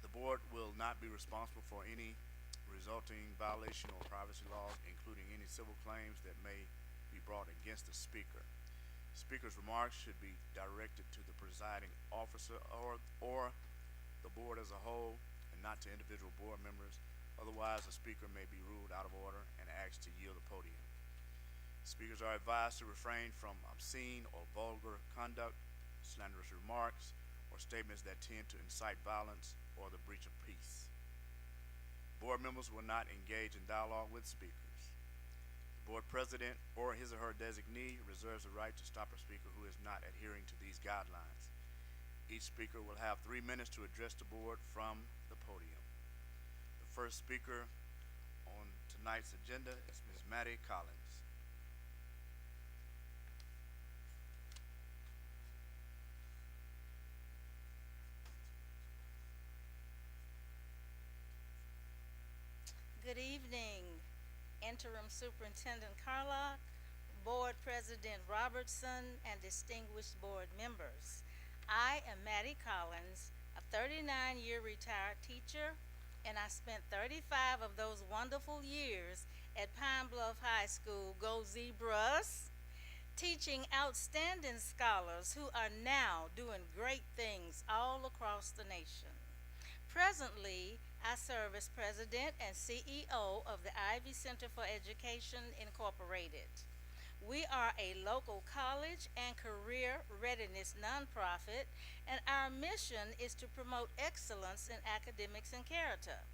The board will not be responsible for any resulting violation of privacy laws, including any civil claims that may be brought against the speaker. The speaker's remarks should be directed to the presiding officer or the board as a whole, and not to individual board members. Otherwise, the speaker may be ruled out of order and asked to yield the podium. Speakers are advised to refrain from obscene or vulgar conduct, slanderous remarks, or statements that tend to incite violence or the breach of peace. Board members will not engage in dialogue with speakers. Board president or his or her designee reserves the right to stop a speaker who is not adhering to these guidelines. Each speaker will have 3 minutes to address the board from the podium. The first speaker on tonight's agenda is Ms. Maddie Collins. Good evening, Interim Superintendent Carlock, Board President Robertson, and distinguished board members. I am Maddie Collins, a 39-year retired teacher, and I spent 35 of those wonderful years at Pine Bluff High School, Go Zebras, teaching outstanding scholars who are now doing great things all across the nation. Presently, I serve as president and CEO of the Ivy Center for Education Incorporated. We are a local college and career readiness nonprofit, and our mission is to promote excellence in academics and character.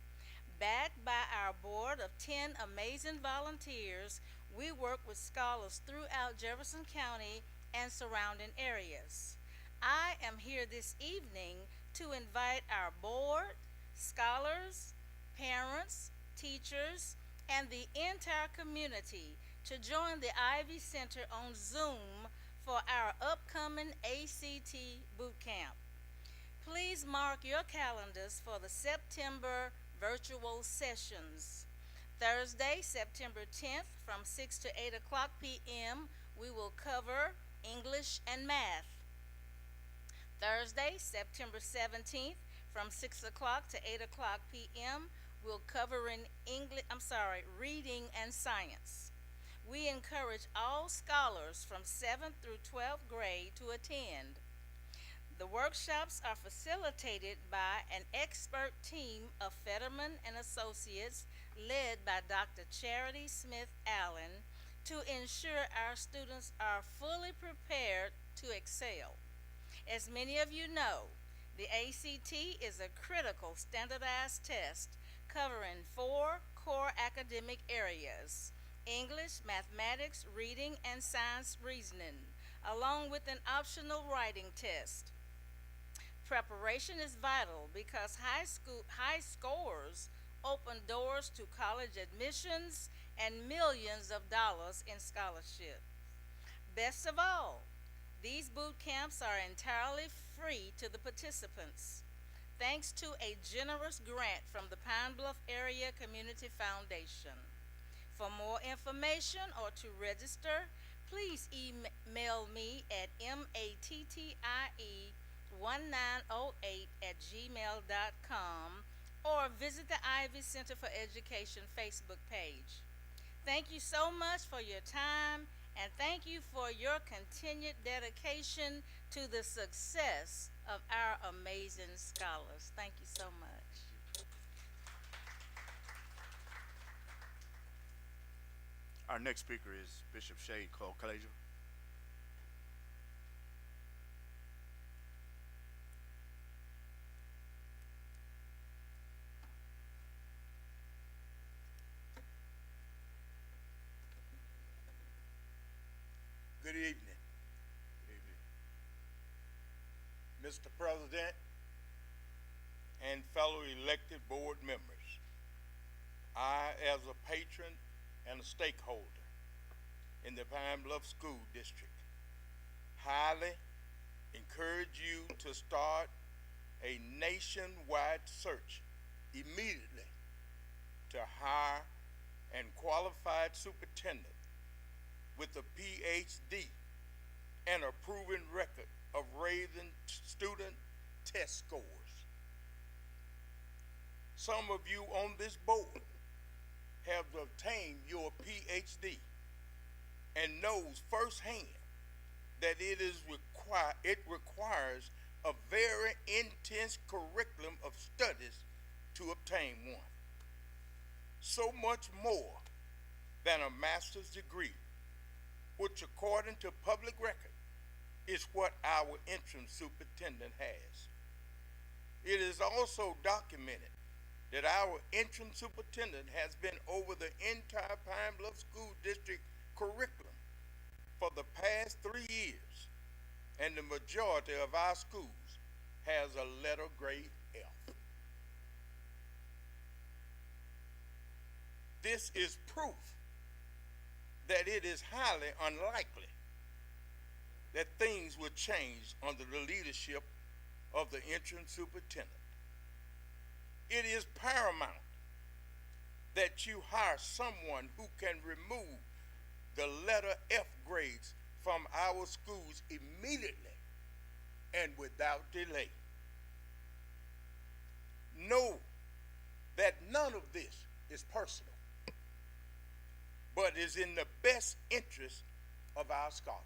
Backed by our board of 10 amazing volunteers, we work with scholars throughout Jefferson County and surrounding areas. I am here this evening to invite our board, scholars, parents, teachers, and the entire community to join the Ivy Center on Zoom for our upcoming ACT boot camp. Please mark your calendars for the September virtual sessions. Thursday, September 10th from 6 to 8 o'clock p.m., we will cover English and math. Thursday, September 17th from 6 o'clock to 8 o'clock p.m., we'll cover in reading and science. We encourage all scholars from 7th through 12th grade to attend. The workshops are facilitated by an expert team of Fetterman and Associates led by Dr. Charity Smith Allen to ensure our students are fully prepared to excel. As many of you know, the ACT is a critical standardized test covering 4 core academic areas: English, mathematics, reading, and science reasoning, along with an optional writing test. Preparation is vital because high scores open doors to college admissions and millions of dollars in scholarships. Best of all, these boot camps are entirely free to the participants, thanks to a generous grant from the Pine Bluff Area Community Foundation. For more information or to register, please email me at mattie1908@gmail.com or visit the Ivy Center for Education Facebook page. Thank you so much for your time, and thank you for your continued dedication to the success of our amazing scholars. Thank you so much. Our next speaker is Bishop Shade Cole-Kalager. Good evening. Good evening. Mr. President and fellow elected board members, I, as a patron and a stakeholder in the Pine Bluff School District, highly encourage you to start a nationwide search immediately to hire an qualified superintendent with a PhD and a proven record of raising student test scores. Some of you on this board have obtained your PhD and knows firsthand that it requires a very intense curriculum of studies to obtain one. So much more than a master's degree, which according to public record is what our interim superintendent has. It is also documented that our interim superintendent has been over the entire Pine Bluff School District curriculum for the past 3 years, and the majority of our schools has a letter grade F. This is proof that it is highly unlikely that things will change under the leadership of the interim superintendent. It is paramount that you hire someone who can remove the letter F grades from our schools immediately and without delay. Know that none of this is personal, but is in the best interest of our scholars.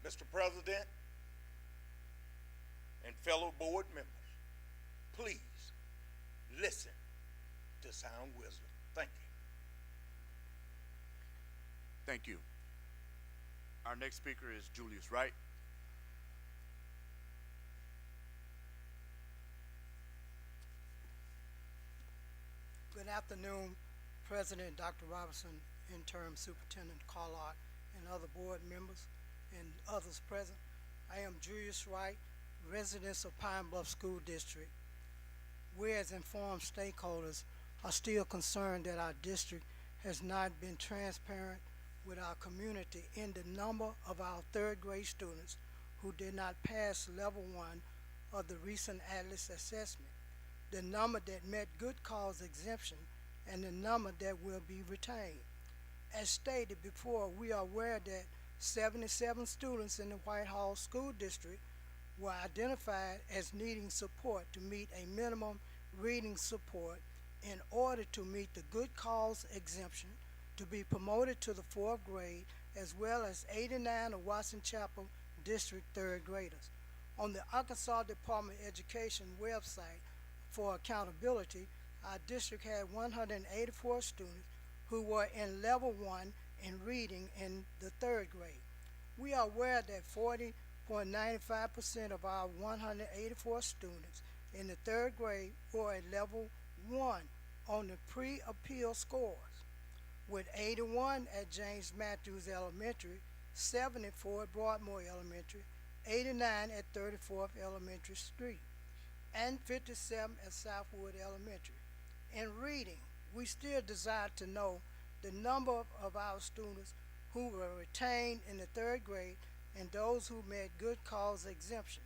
Mr. President and fellow board members, please listen to sound wisdom. Thank you. Thank you. Our next speaker is Julius Wright. Good afternoon, President Dr. Robinson, Interim Superintendent Carlock, and other board members and others present. I am Julius Wright, resident of Pine Bluff School District. We as informed stakeholders are still concerned that our district has not been transparent with our community in the number of our third grade students who did not pass level 1 of the recent Atlas assessment, the number that met good cause exemption, and the number that will be retained. As stated before, we are aware that 77 students in the Whitehall School District were identified as needing support to meet a minimum reading support in order to meet the good cause exemption to be promoted to the fourth grade, as well as 89 of Watson Chapel District third graders. On the Arkansas Department of Education website for accountability, our district had 184 students who were in level 1 in reading in the third grade. We are aware that 40.95% of our 184 students in the third grade were at level 1 on the pre-appeal scores, with 81 at James Matthews Elementary, 74 at Broadmoor Elementary, 89 at 34th Elementary Street, and 57 at Southwood Elementary. In reading, we still desire to know the number of our students who were retained in the third grade and those who met good cause exemption.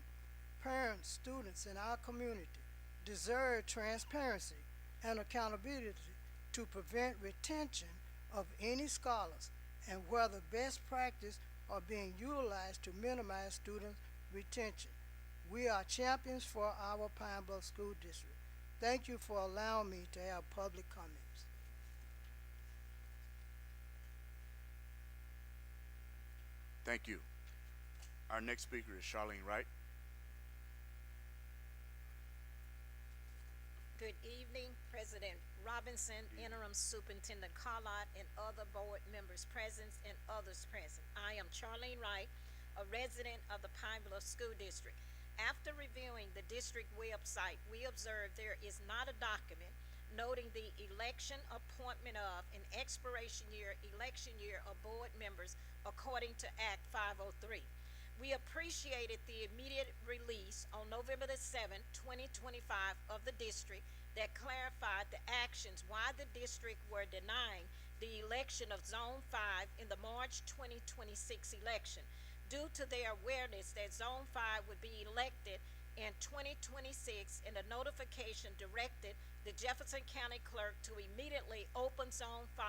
Parents, students in our community deserve transparency and accountability to prevent retention of any scholars and whether best practice are being utilized to minimize student retention. We are champions for our Pine Bluff School District. Thank you for allowing me to have public comments. Thank you. Our next speaker is Charlene Wright. Good evening, President Robinson, Interim Superintendent Carlott, and other board members present and others present. I am Charlene Wright, a resident of the Pine Bluff School District. After reviewing the district website, we observed there is not a document noting the election, appointment of, and expiration year, election year of board members according to Act 503. We appreciated the immediate release on November the 7th, 2025 of the district that clarified the actions why the district were denying the election of Zone 5 in the March 2026 election due to their awareness that Zone 5 would be elected in 2026, and the notification directed the Jefferson County Clerk to immediately open Zone 5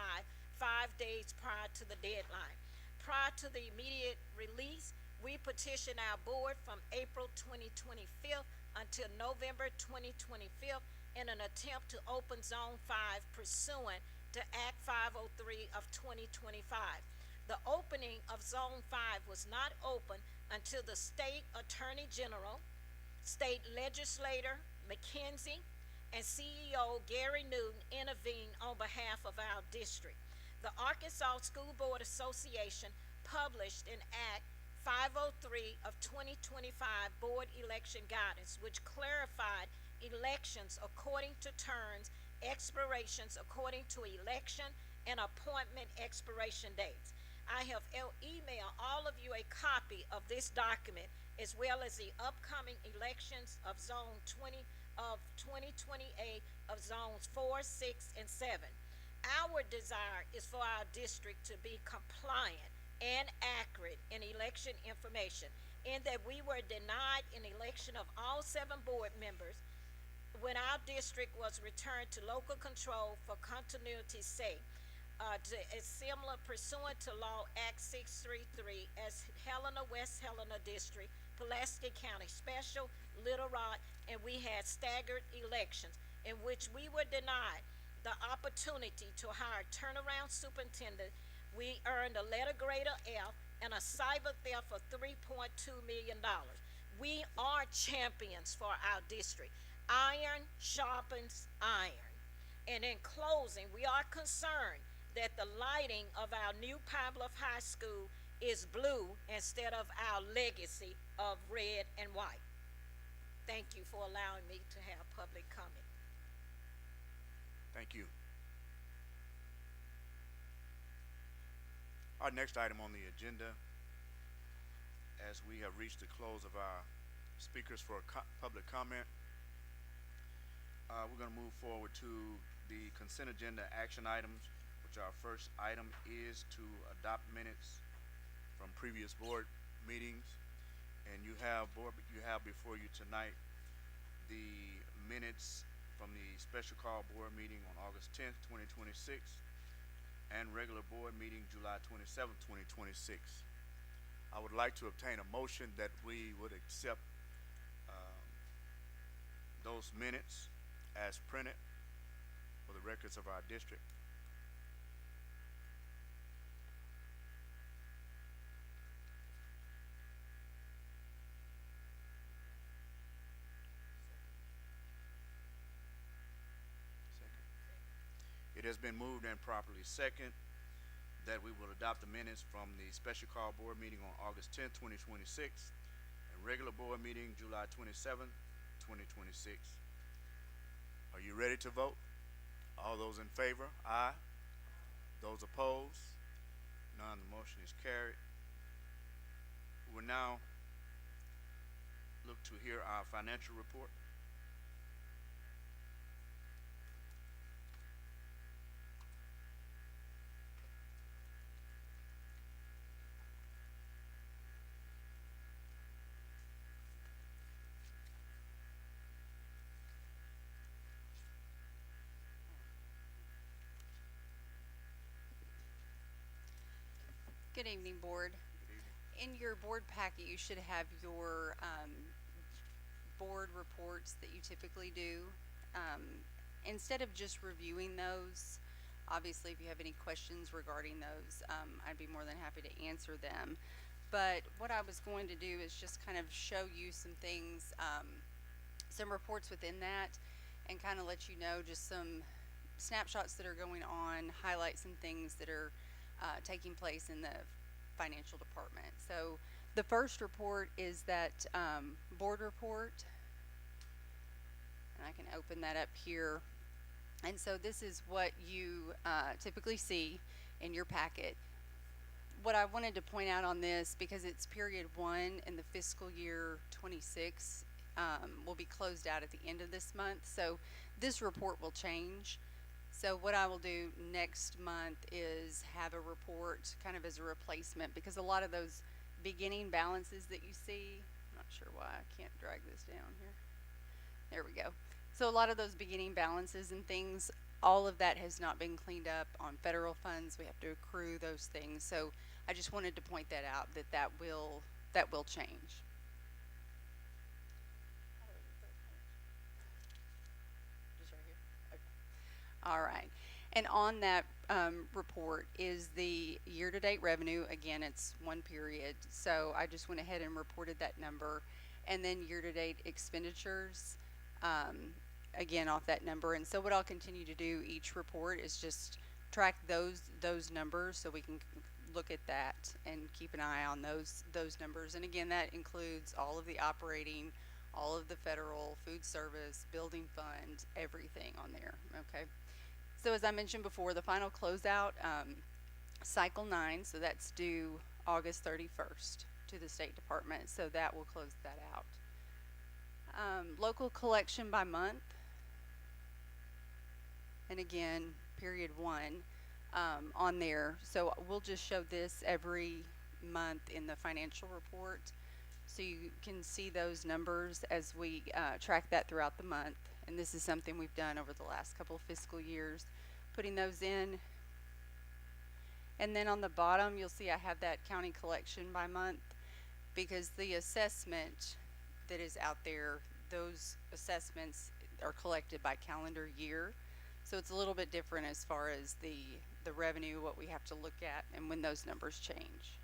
5 days prior to the deadline. Prior to the immediate release, we petitioned our board from April 2025 until November 2025 in an attempt to open Zone 5 pursuant to Act 503 of 2025. The opening of Zone 5 was not open until the State Attorney General, State Legislator McKenzie, and CEO Gary Newton intervened on behalf of our district. The Arkansas School Board Association published an Act 503 of 2025 Board Election Guidance, which clarified elections according to terms, expirations according to election, and appointment expiration dates. I have emailed all of you a copy of this document as well as the upcoming elections of Zone 20 of 2028 of Zones 4, 6, and 7. Our desire is for our district to be compliant and accurate in election information, in that we were denied an election of all 7 board members when our district was returned to local control for continuity's sake. Is similar pursuant to Law Act 633 as Helena, West Helena District, Pulaski County Special, Little Rock, and we had staggered elections in which we were denied the opportunity to hire a turnaround superintendent. We earned a letter grade of F and a cyber theft of $3.2 million. We are champions for our district. Iron sharpens iron. And in closing, we are concerned that the lighting of our new Pine Bluff High School is blue instead of our legacy of red and white. Thank you for allowing me to have public comment. Thank you. Our next item on the agenda, as we have reached the close of our speakers for public comment, we're going to move forward to the consent agenda action items. which our first item is to adopt minutes from previous board meetings. And you have before you tonight the minutes from the special call board meeting on August 10th, 2026, and regular board meeting July 27th, 2026. I would like to obtain a motion that we would accept those minutes as printed for the records of our district. It has been moved and properly second that we will adopt the minutes from the special call board meeting on August 10th, 2026, and regular board meeting July 27th, 2026. Are you ready to vote? All those in favor? Aye. Those opposed? None. The motion is carried. We will now look to hear our financial report. Good evening, Board. In your board packet, you should have your board reports that you typically do. Instead of just reviewing those, obviously if you have any questions regarding those, I'd be more than happy to answer them. But what I was going to do is just kind of show you some things, some reports within that, and kind of let you know just some snapshots that are going on, highlight some things that are taking place in the financial department. So the first report is that board report, and I can open that up here. And so this is what you typically see in your packet. What I wanted to point out on this, because it's period 1 in the fiscal year 26, will be closed out at the end of this month, so this report will change. So what I will do next month is have a report kind of as a replacement, because a lot of those beginning balances that you see, I'm not sure why I can't drag this down here. There we go. So a lot of those beginning balances and things, all of that has not been cleaned up on federal funds. We have to accrue those things. So I just wanted to point that out, that will change. All right, and on that report is the year-to-date revenue. Again, it's one period, so I just went ahead and reported that number, and then year-to-date expenditures, again off that number. And so what I'll continue to do each report is just track those numbers, so we can look at that and keep an eye on those numbers. And again, that includes all of the operating, all of the federal, food service, building fund, everything on there. Okay. So as I mentioned before, the final closeout, cycle 9, so that's due August 31st to the State Department, so that will close that out. Local collection by month, and again, period 1 on there. So we'll just show this every month in the financial report, so you can see those numbers as we track that throughout the month. And this is something we've done over the last couple of fiscal years, putting those in. And then on the bottom, you'll see I have that county collection by month, because the assessment that is out there, those assessments are collected by calendar year. So it's a little bit different as far as the revenue, what we have to look at, and when those numbers change.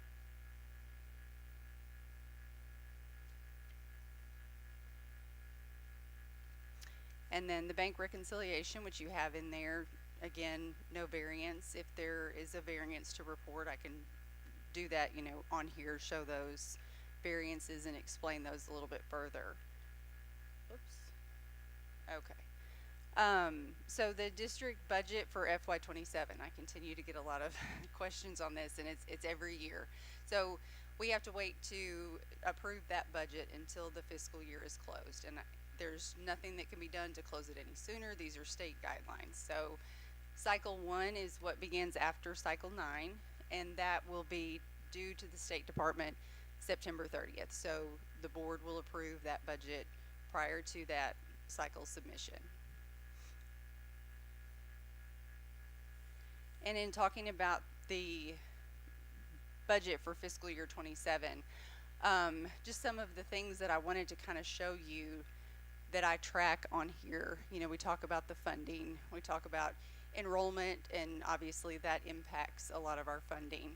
And then the bank reconciliation, which you have in there, again, no variance. If there is a variance to report, I can do that, on here, show those variances and explain those a little bit further. Oops. Okay. So the district budget for FY27, I continue to get a lot of questions on this, and it's every year. So we have to wait to approve that budget until the fiscal year is closed, and there's nothing that can be done to close it any sooner. These are state guidelines. So Cycle 1 is what begins after Cycle 9, and that will be due to the State Department September 30th. So the board will approve that budget prior to that cycle submission. And in talking about the budget for fiscal year 27, just some of the things that I wanted to kind of show you that I track on here. You know, we talk about the funding, we talk about enrollment, and obviously that impacts a lot of our funding.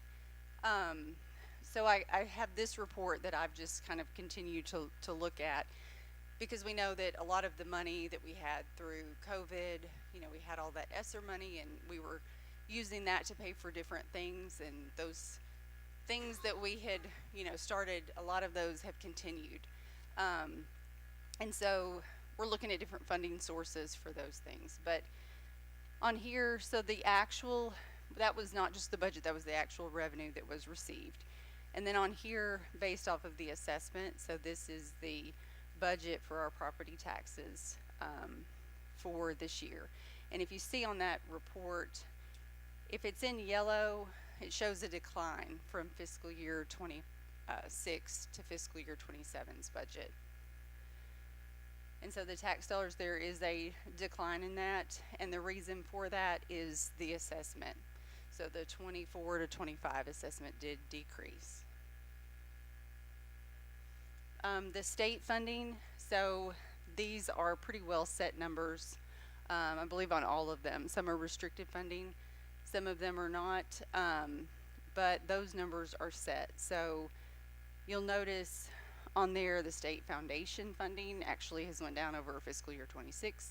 So I have this report that I've just kind of continued to look at, because we know that a lot of the money that we had through COVID, you know, we had all that ESSER money, and we were using that to pay for different things, and those things that we had, you know, started, a lot of those have continued. And so we're looking at different funding sources for those things. But on here, so the actual, that was not just the budget, that was the actual revenue that was received. And then on here, based off of the assessment, so this is the budget for our property taxes for this year. And if you see on that report, if it's in yellow, it shows a decline from fiscal year 26 to fiscal year 27's budget. And so the tax dollars, there is a decline in that, and the reason for that is the assessment. So the 24 to 25 assessment did decrease. The state funding, so these are pretty well set numbers, I believe on all of them. Some are restricted funding, some of them are not, but those numbers are set. So you'll notice on there the state foundation funding actually has went down over fiscal year 26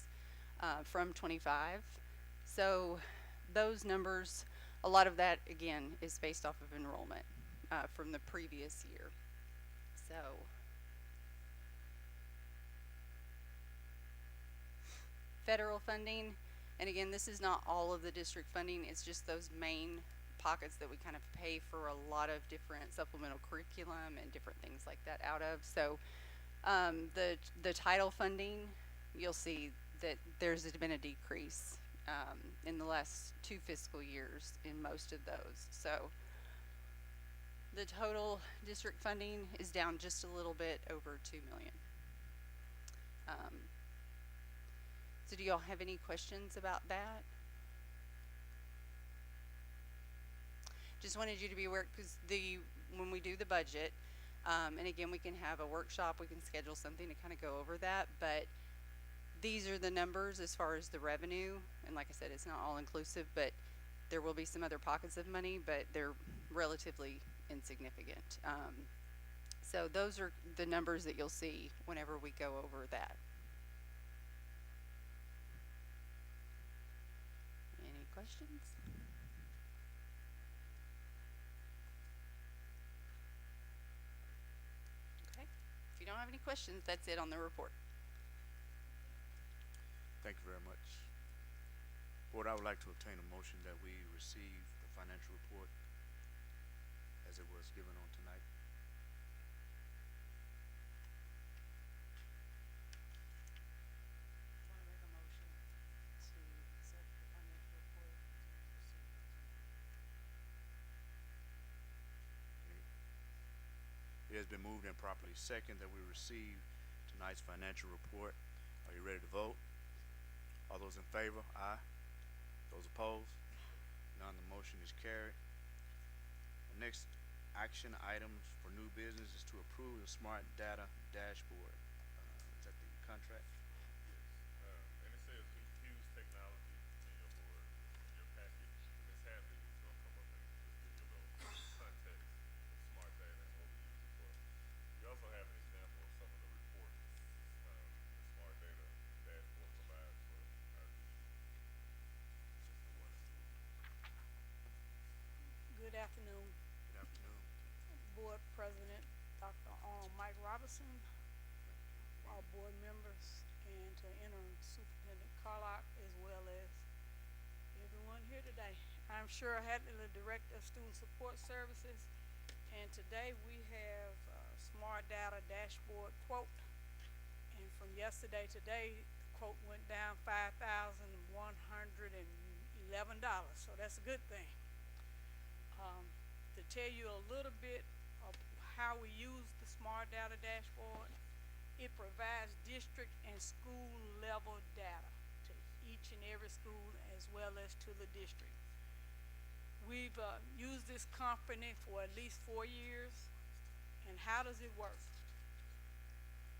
from 25. So those numbers, a lot of that again is based off of enrollment from the previous year. So federal funding, and again, this is not all of the district funding, it's just those main pockets that we kind of pay for a lot of different supplemental curriculum and different things like that out of. So the title funding, you'll see that there's been a decrease in the last 2 fiscal years in most of those. So the total district funding is down just a little bit over $2 million. So do y'all have any questions about that? Just wanted you to be aware, because when we do the budget, and again, we can have a workshop, we can schedule something to kind of go over that, but these are the numbers as far as the revenue, and like I said, it's not all inclusive, but there will be some other pockets of money, but they're relatively insignificant. So those are the numbers that you'll see whenever we go over that. Any questions? Okay, if you don't have any questions, that's it on the report. Thank you very much. Board, I would like to obtain a motion that we receive the financial report as it was given on tonight. It has been moved and properly second that we receive tonight's financial report. Are you ready to vote? All those in favor? Aye. Those opposed? None. The motion is carried. The next action items for new business is to approve the smart data dashboard. Is that the contract? Yes. And it says Hughes Technology in your board, in your package. Ms. Hadley is going to come up and just give you a little context of smart data and what we use it for. We also have an example of some of the reports the smart data dashboard provides for our district. Good afternoon, Good afternoon. Board President Dr. Mike Robinson, our board members, and to Interim Superintendent Carlock, as well as everyone here today. I'm Cheryl Hadley, the Director of Student Support Services, and today we have Smart Data Dashboard quote. And from yesterday to today, the quote went down $5,111. $11, so that's a good thing. To tell you a little bit of how we use the Smart Data Dashboard, it provides district and school level data to each and every school as well as to the district. We've used this company for at least 4 years. And how does it work?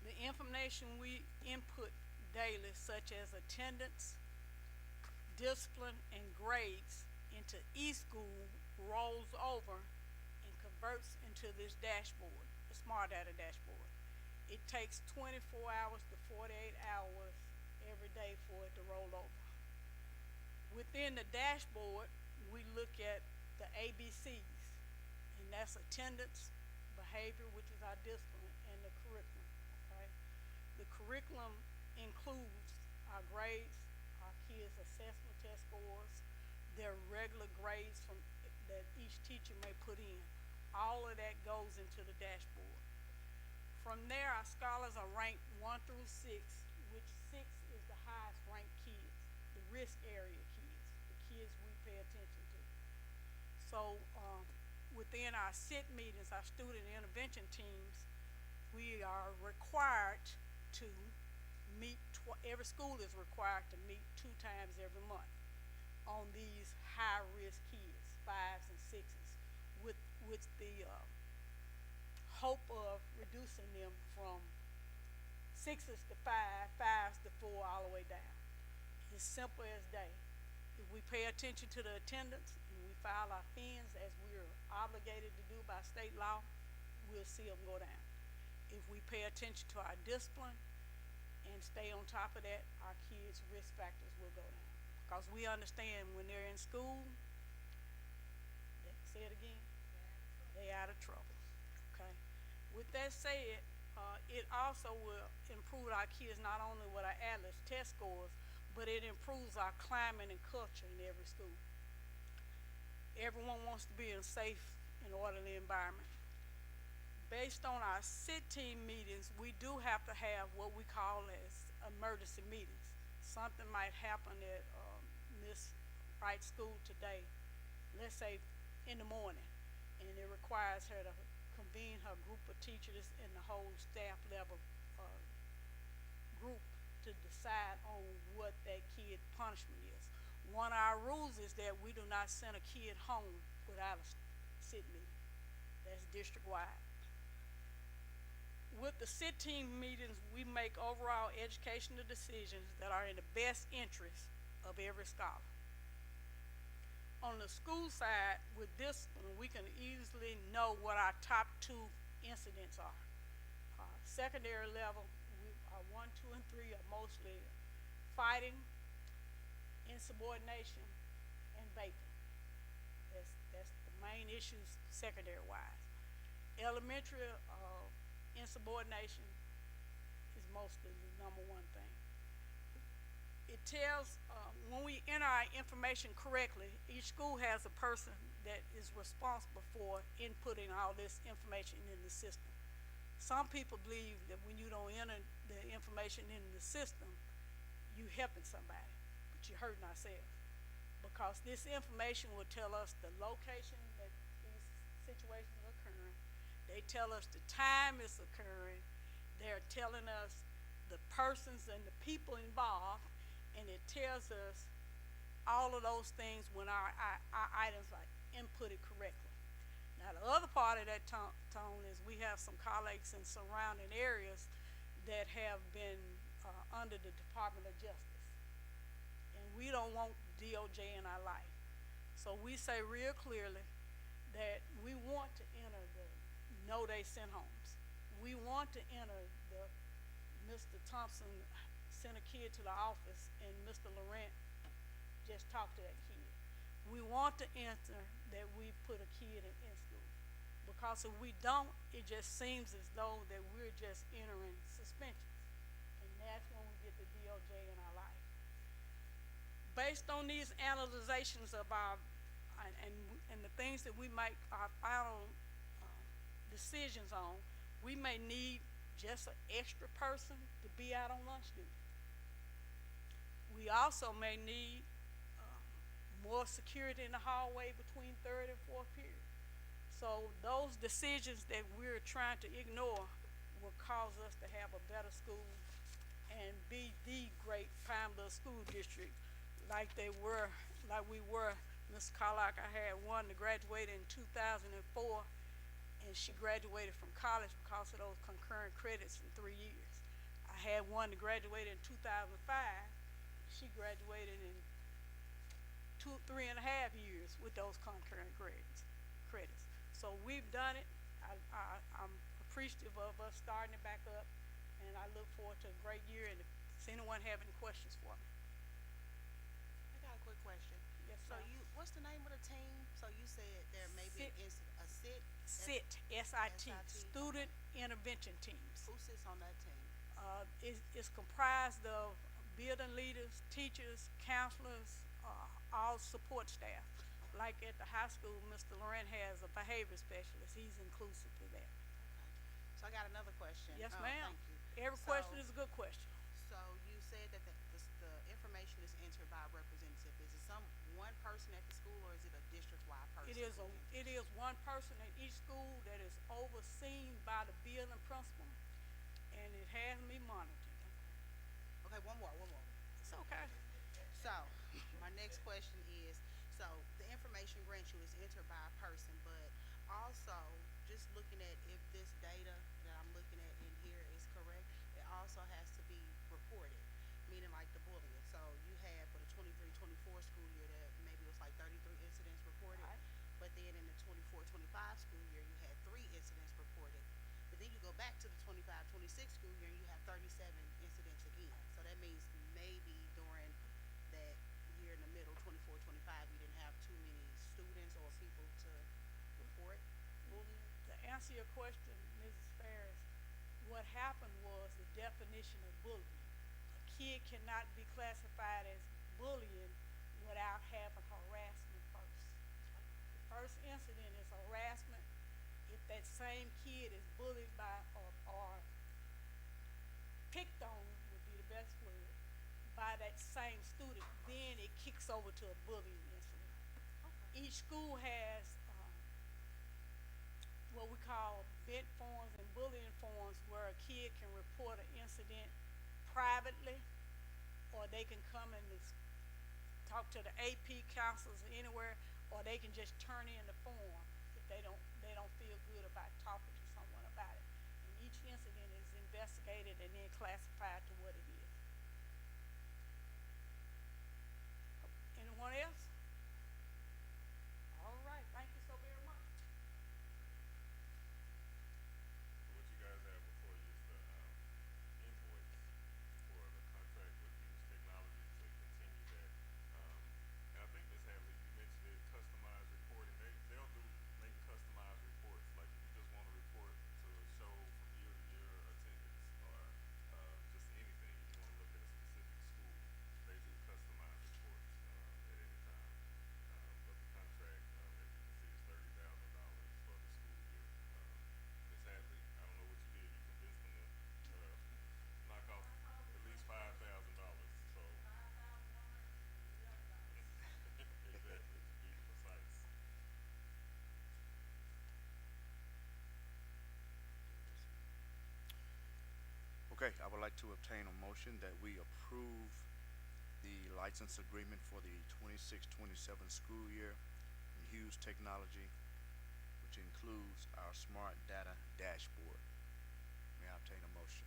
The information we input daily, such as attendance, discipline, and grades into eSchool, rolls over and converts into this dashboard, the Smart Data Dashboard. It takes 24 hours to 48 hours every day for it to roll over. Within the dashboard, we look at the ABCs, and that's attendance, behavior, which is our discipline, and the curriculum. Okay, the curriculum includes our grades, our kids' assessment test scores, their regular grades from that each teacher may put in. All of that goes into the dashboard. From there, our scholars are ranked 1 through 6, which 6 is the highest ranked kids, the risk area kids, the kids we pay attention to. So within our SIT meetings, our student intervention teams, we are required to meet, every school is required to meet 2 times every month on these high risk kids, 5s and 6s, with the hope of reducing them from 6s to 5, 5s to 4, all the way down. It's simple as day. If we pay attention to the attendance and we file our fins as we're obligated to do by state law, we'll see them go down. If we pay attention to our discipline and stay on top of that, our kids' risk factors will go down. Because we understand when they're in school, say it again, they out of trouble. Okay. With that said, it also will improve our kids not only with our ATLAS test scores, but it improves our climate and culture in every school. Everyone wants to be in a safe and orderly environment. Based on our SIT team meetings, we do have to have what we call as emergency meetings. Something might happen at Miss Wright's school today, let's say in the morning, and it requires her to convene her group of teachers and the whole staff level group to decide on what that kid punishment is. One of our rules is that we do not send a kid home without a SIT meeting. That's district-wide. With the SIT team meetings, we make overall educational decisions that are in the best interest of every scholar. On the school side, with discipline, we can easily know what our top 2 incidents are. Secondary level, our 1, 2, and 3 are mostly fighting, insubordination, and vaping. That's the main issues secondary-wise. Elementary, insubordination is mostly the number 1 thing. It tells, when we enter our information correctly, each school has a person that is responsible for inputting all this information in the system. Some people believe that when you don't enter the information in the system, you're helping somebody, but you're hurting ourselves. Because this information will tell us the location that these situations are occurring. They tell us the time it's occurring. They're telling us the persons and the people involved, and it tells us all of those things when our items are inputted correctly. Now the other part of that tone is we have some colleagues in surrounding areas that have been under the Department of Justice, and we don't want DOJ in our life. So we say real clearly that we want to enter the no they sent homes. We want to enter the Mr. Thompson sent a kid to the office and Mr. Laurent just talked to that kid. We want to enter that we put a kid in school, because if we don't, it just seems as though that we're just entering suspensions, and that's when we get the DOJ in our life. Based on these analyzations of our and the things that we make our final decisions on, we may need just an extra person to be out on lunch duty. We also may need more more security in the hallway between third and fourth period. So those decisions that we're trying to ignore will cause us to have a better school and be the great Pine Bluff School District like we were. Ms. Carlock, I had one that graduated in 2004, and she graduated from college because of those concurrent credits in 3 years. I had one that graduated in 2005. She graduated in 3.5 years with those concurrent credits. So we've done it. I'm appreciative of us starting it back up, and I look forward to a great year. And if does anyone have any questions for me? I got a quick question. Yes, So ma'am. what's the name of the team? So you said there may be a SIT? SIT, S-I-T, Student Intervention Teams. Who sits on that team? It's comprised of building leaders, teachers, counselors, all support staff. Like at the high school, Mr. Laurent has a behavior specialist. He's inclusive to that. Okay. So I got another question. Yes, ma'am. Thank you. Every question is a good question. So you said that the information is entered by a representative. Is it one person at the school, or is it a district-wide person? It is one person at each school that is overseen by the building principal, and it has me monitored. Okay, one more. It's okay. So my next question is, so the information grant you is entered by a person, but also just looking at if this data that I'm looking at in here is correct, it also has to be reported, meaning like the bullying. So you had for the 23-24 school year that maybe it was like 33 incidents reported, but then in the 24-25 school year you had 3 incidents reported. But then you go back to the 25-26 school year and you have 37 incidents again. So that means maybe during that year in the middle, 24-25, you didn't have too many students or people to report bullying? To answer your question, Mrs. Ferris, what happened was the definition of bullying. A kid cannot be classified as bullying without having harassment first. The first incident is harassment. If that same kid is bullied by or picked on, would be the best word, by that same student, then it kicks over to a bullying incident. Each school has what we call bent forms and bullying forms, where a kid can report an incident privately, or they can come and talk to the AP counselors or anywhere, or they can just turn in the form if they don't feel good about talking to someone about it. And each incident is investigated and then classified to what it is. Anyone else? All right, thank you so very much. So what you guys have before you is the invoice for the contract with Hughes Technology to continue that. And I think Ms. Hadley, you mentioned it, customized reporting. They'll make customized reports. Like if you just want to report to a show from year to year attendance, or just anything, you want to look at a specific school, they do customized reports at any time. But the contract, as you can see, is $30,000 for the school year. Ms. Hadley, I don't know what you did. You convinced them to knock off at least $5,000. So exactly, to be precise. Okay, I would like to obtain a motion that we approve the license agreement for the 26-27 school year in Hughes Technology, which includes our smart data dashboard. May I obtain a motion?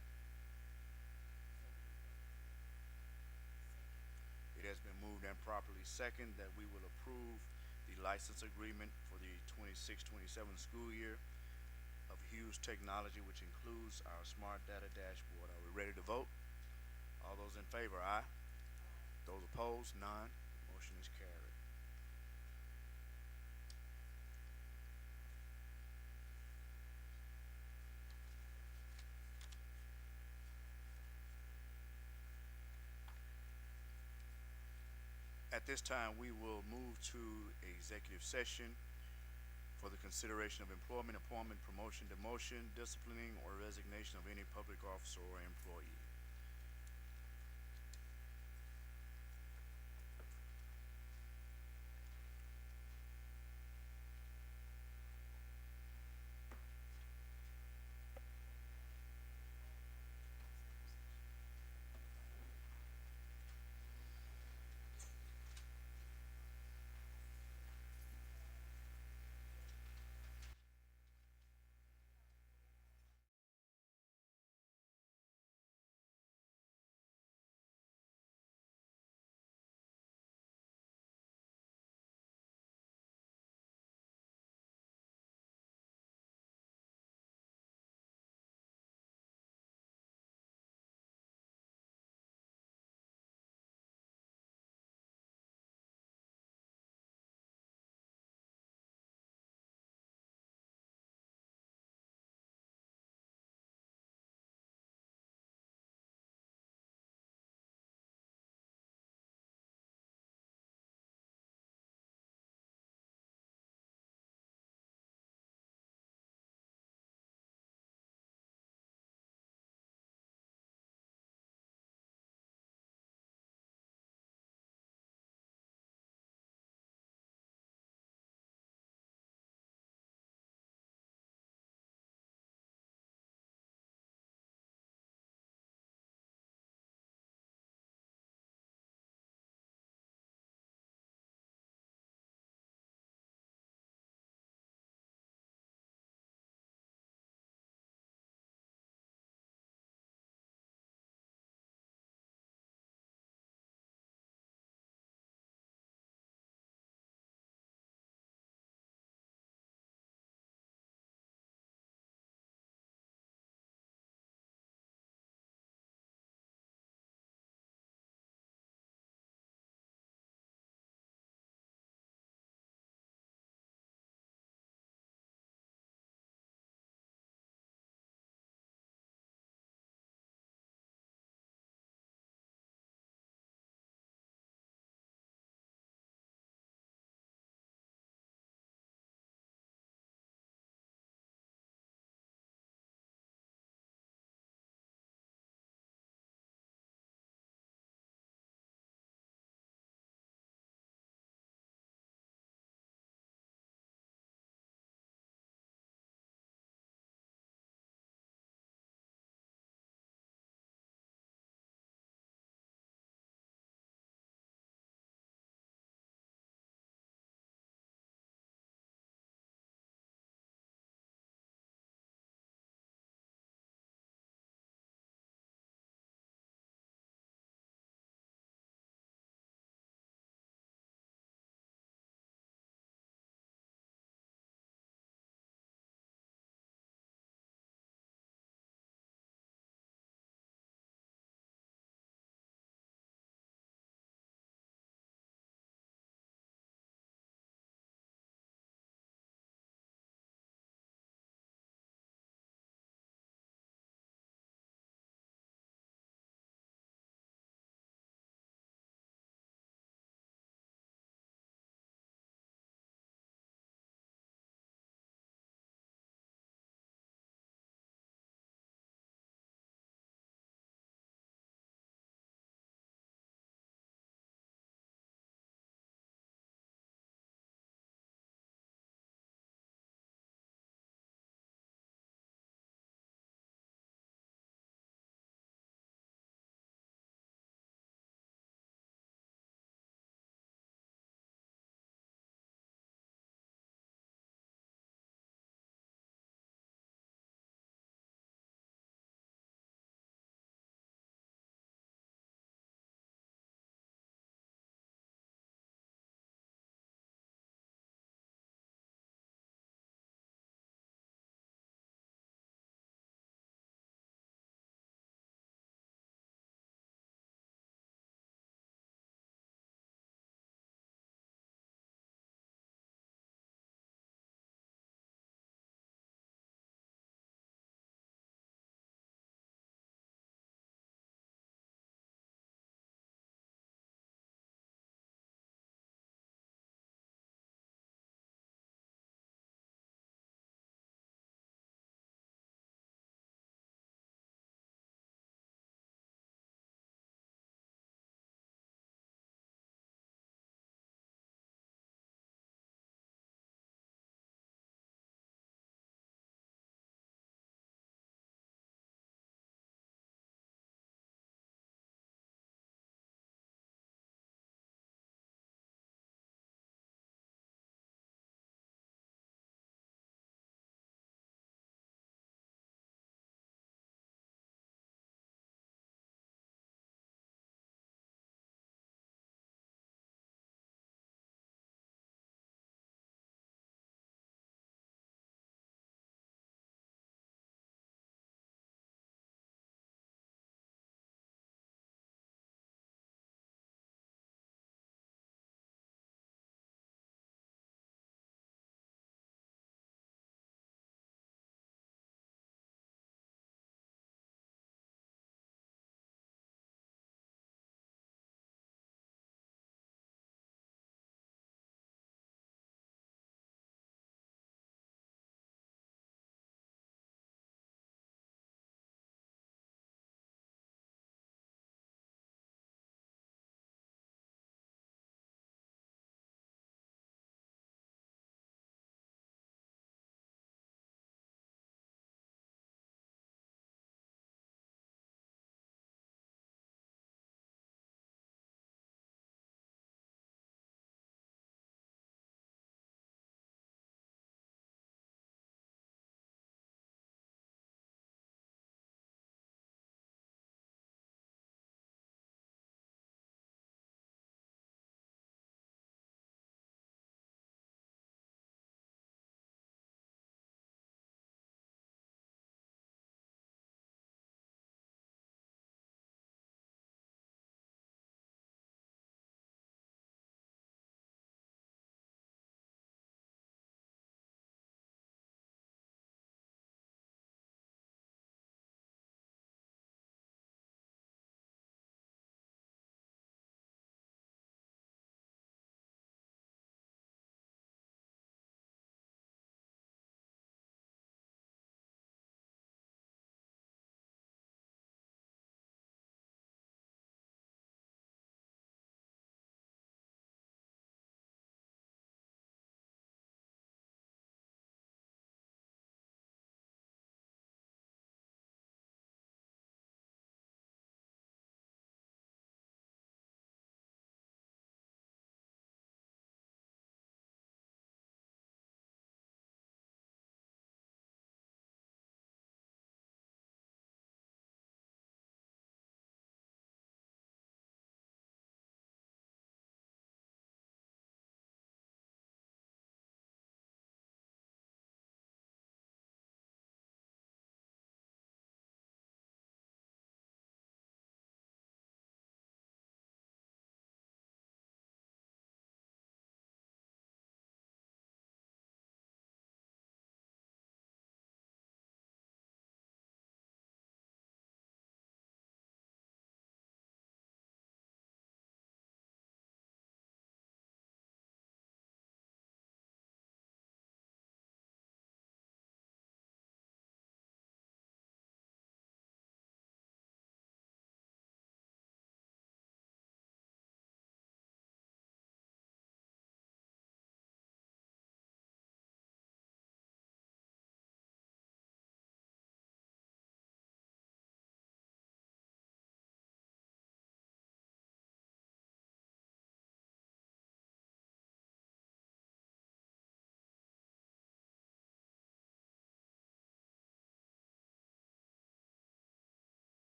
It has been moved and properly second that we will approve the license agreement for the 26-27 school year of Hughes Technology, which includes our smart data dashboard. Are we ready to vote? All those in favor, aye. Those opposed, none. Motion is carried. At this time, we will move to executive session for the consideration of employment, appointment, promotion, demotion, disciplining, or resignation of any public officer or employee.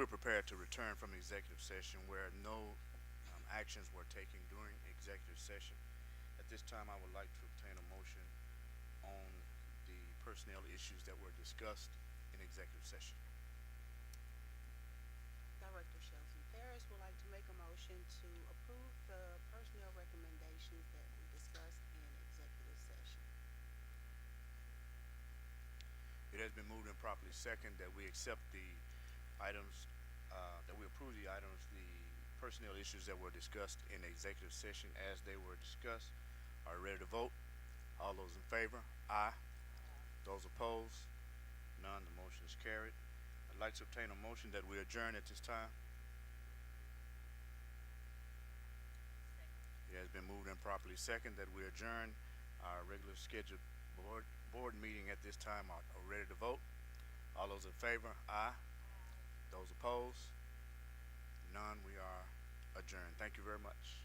we're prepared to return from executive session where no actions were taken during executive session. At this time, I would like to obtain a motion on the personnel issues that were discussed in executive session. Director Shelton Paris would like to make a motion to approve the personnel recommendations that we discussed in executive session. It has been moved and properly second that we accept the items, that we approve the items, the personnel issues that were discussed in executive session as they were discussed. Are you ready to vote? All those in favor? Aye. Those opposed? None. The motion is carried. I'd like to obtain a motion that we adjourn at this time. It has been moved and properly second that we adjourn our regular scheduled board meeting at this time. Are ready to vote? All those in favor? Aye. Those opposed? None. We are adjourned. Thank you very much.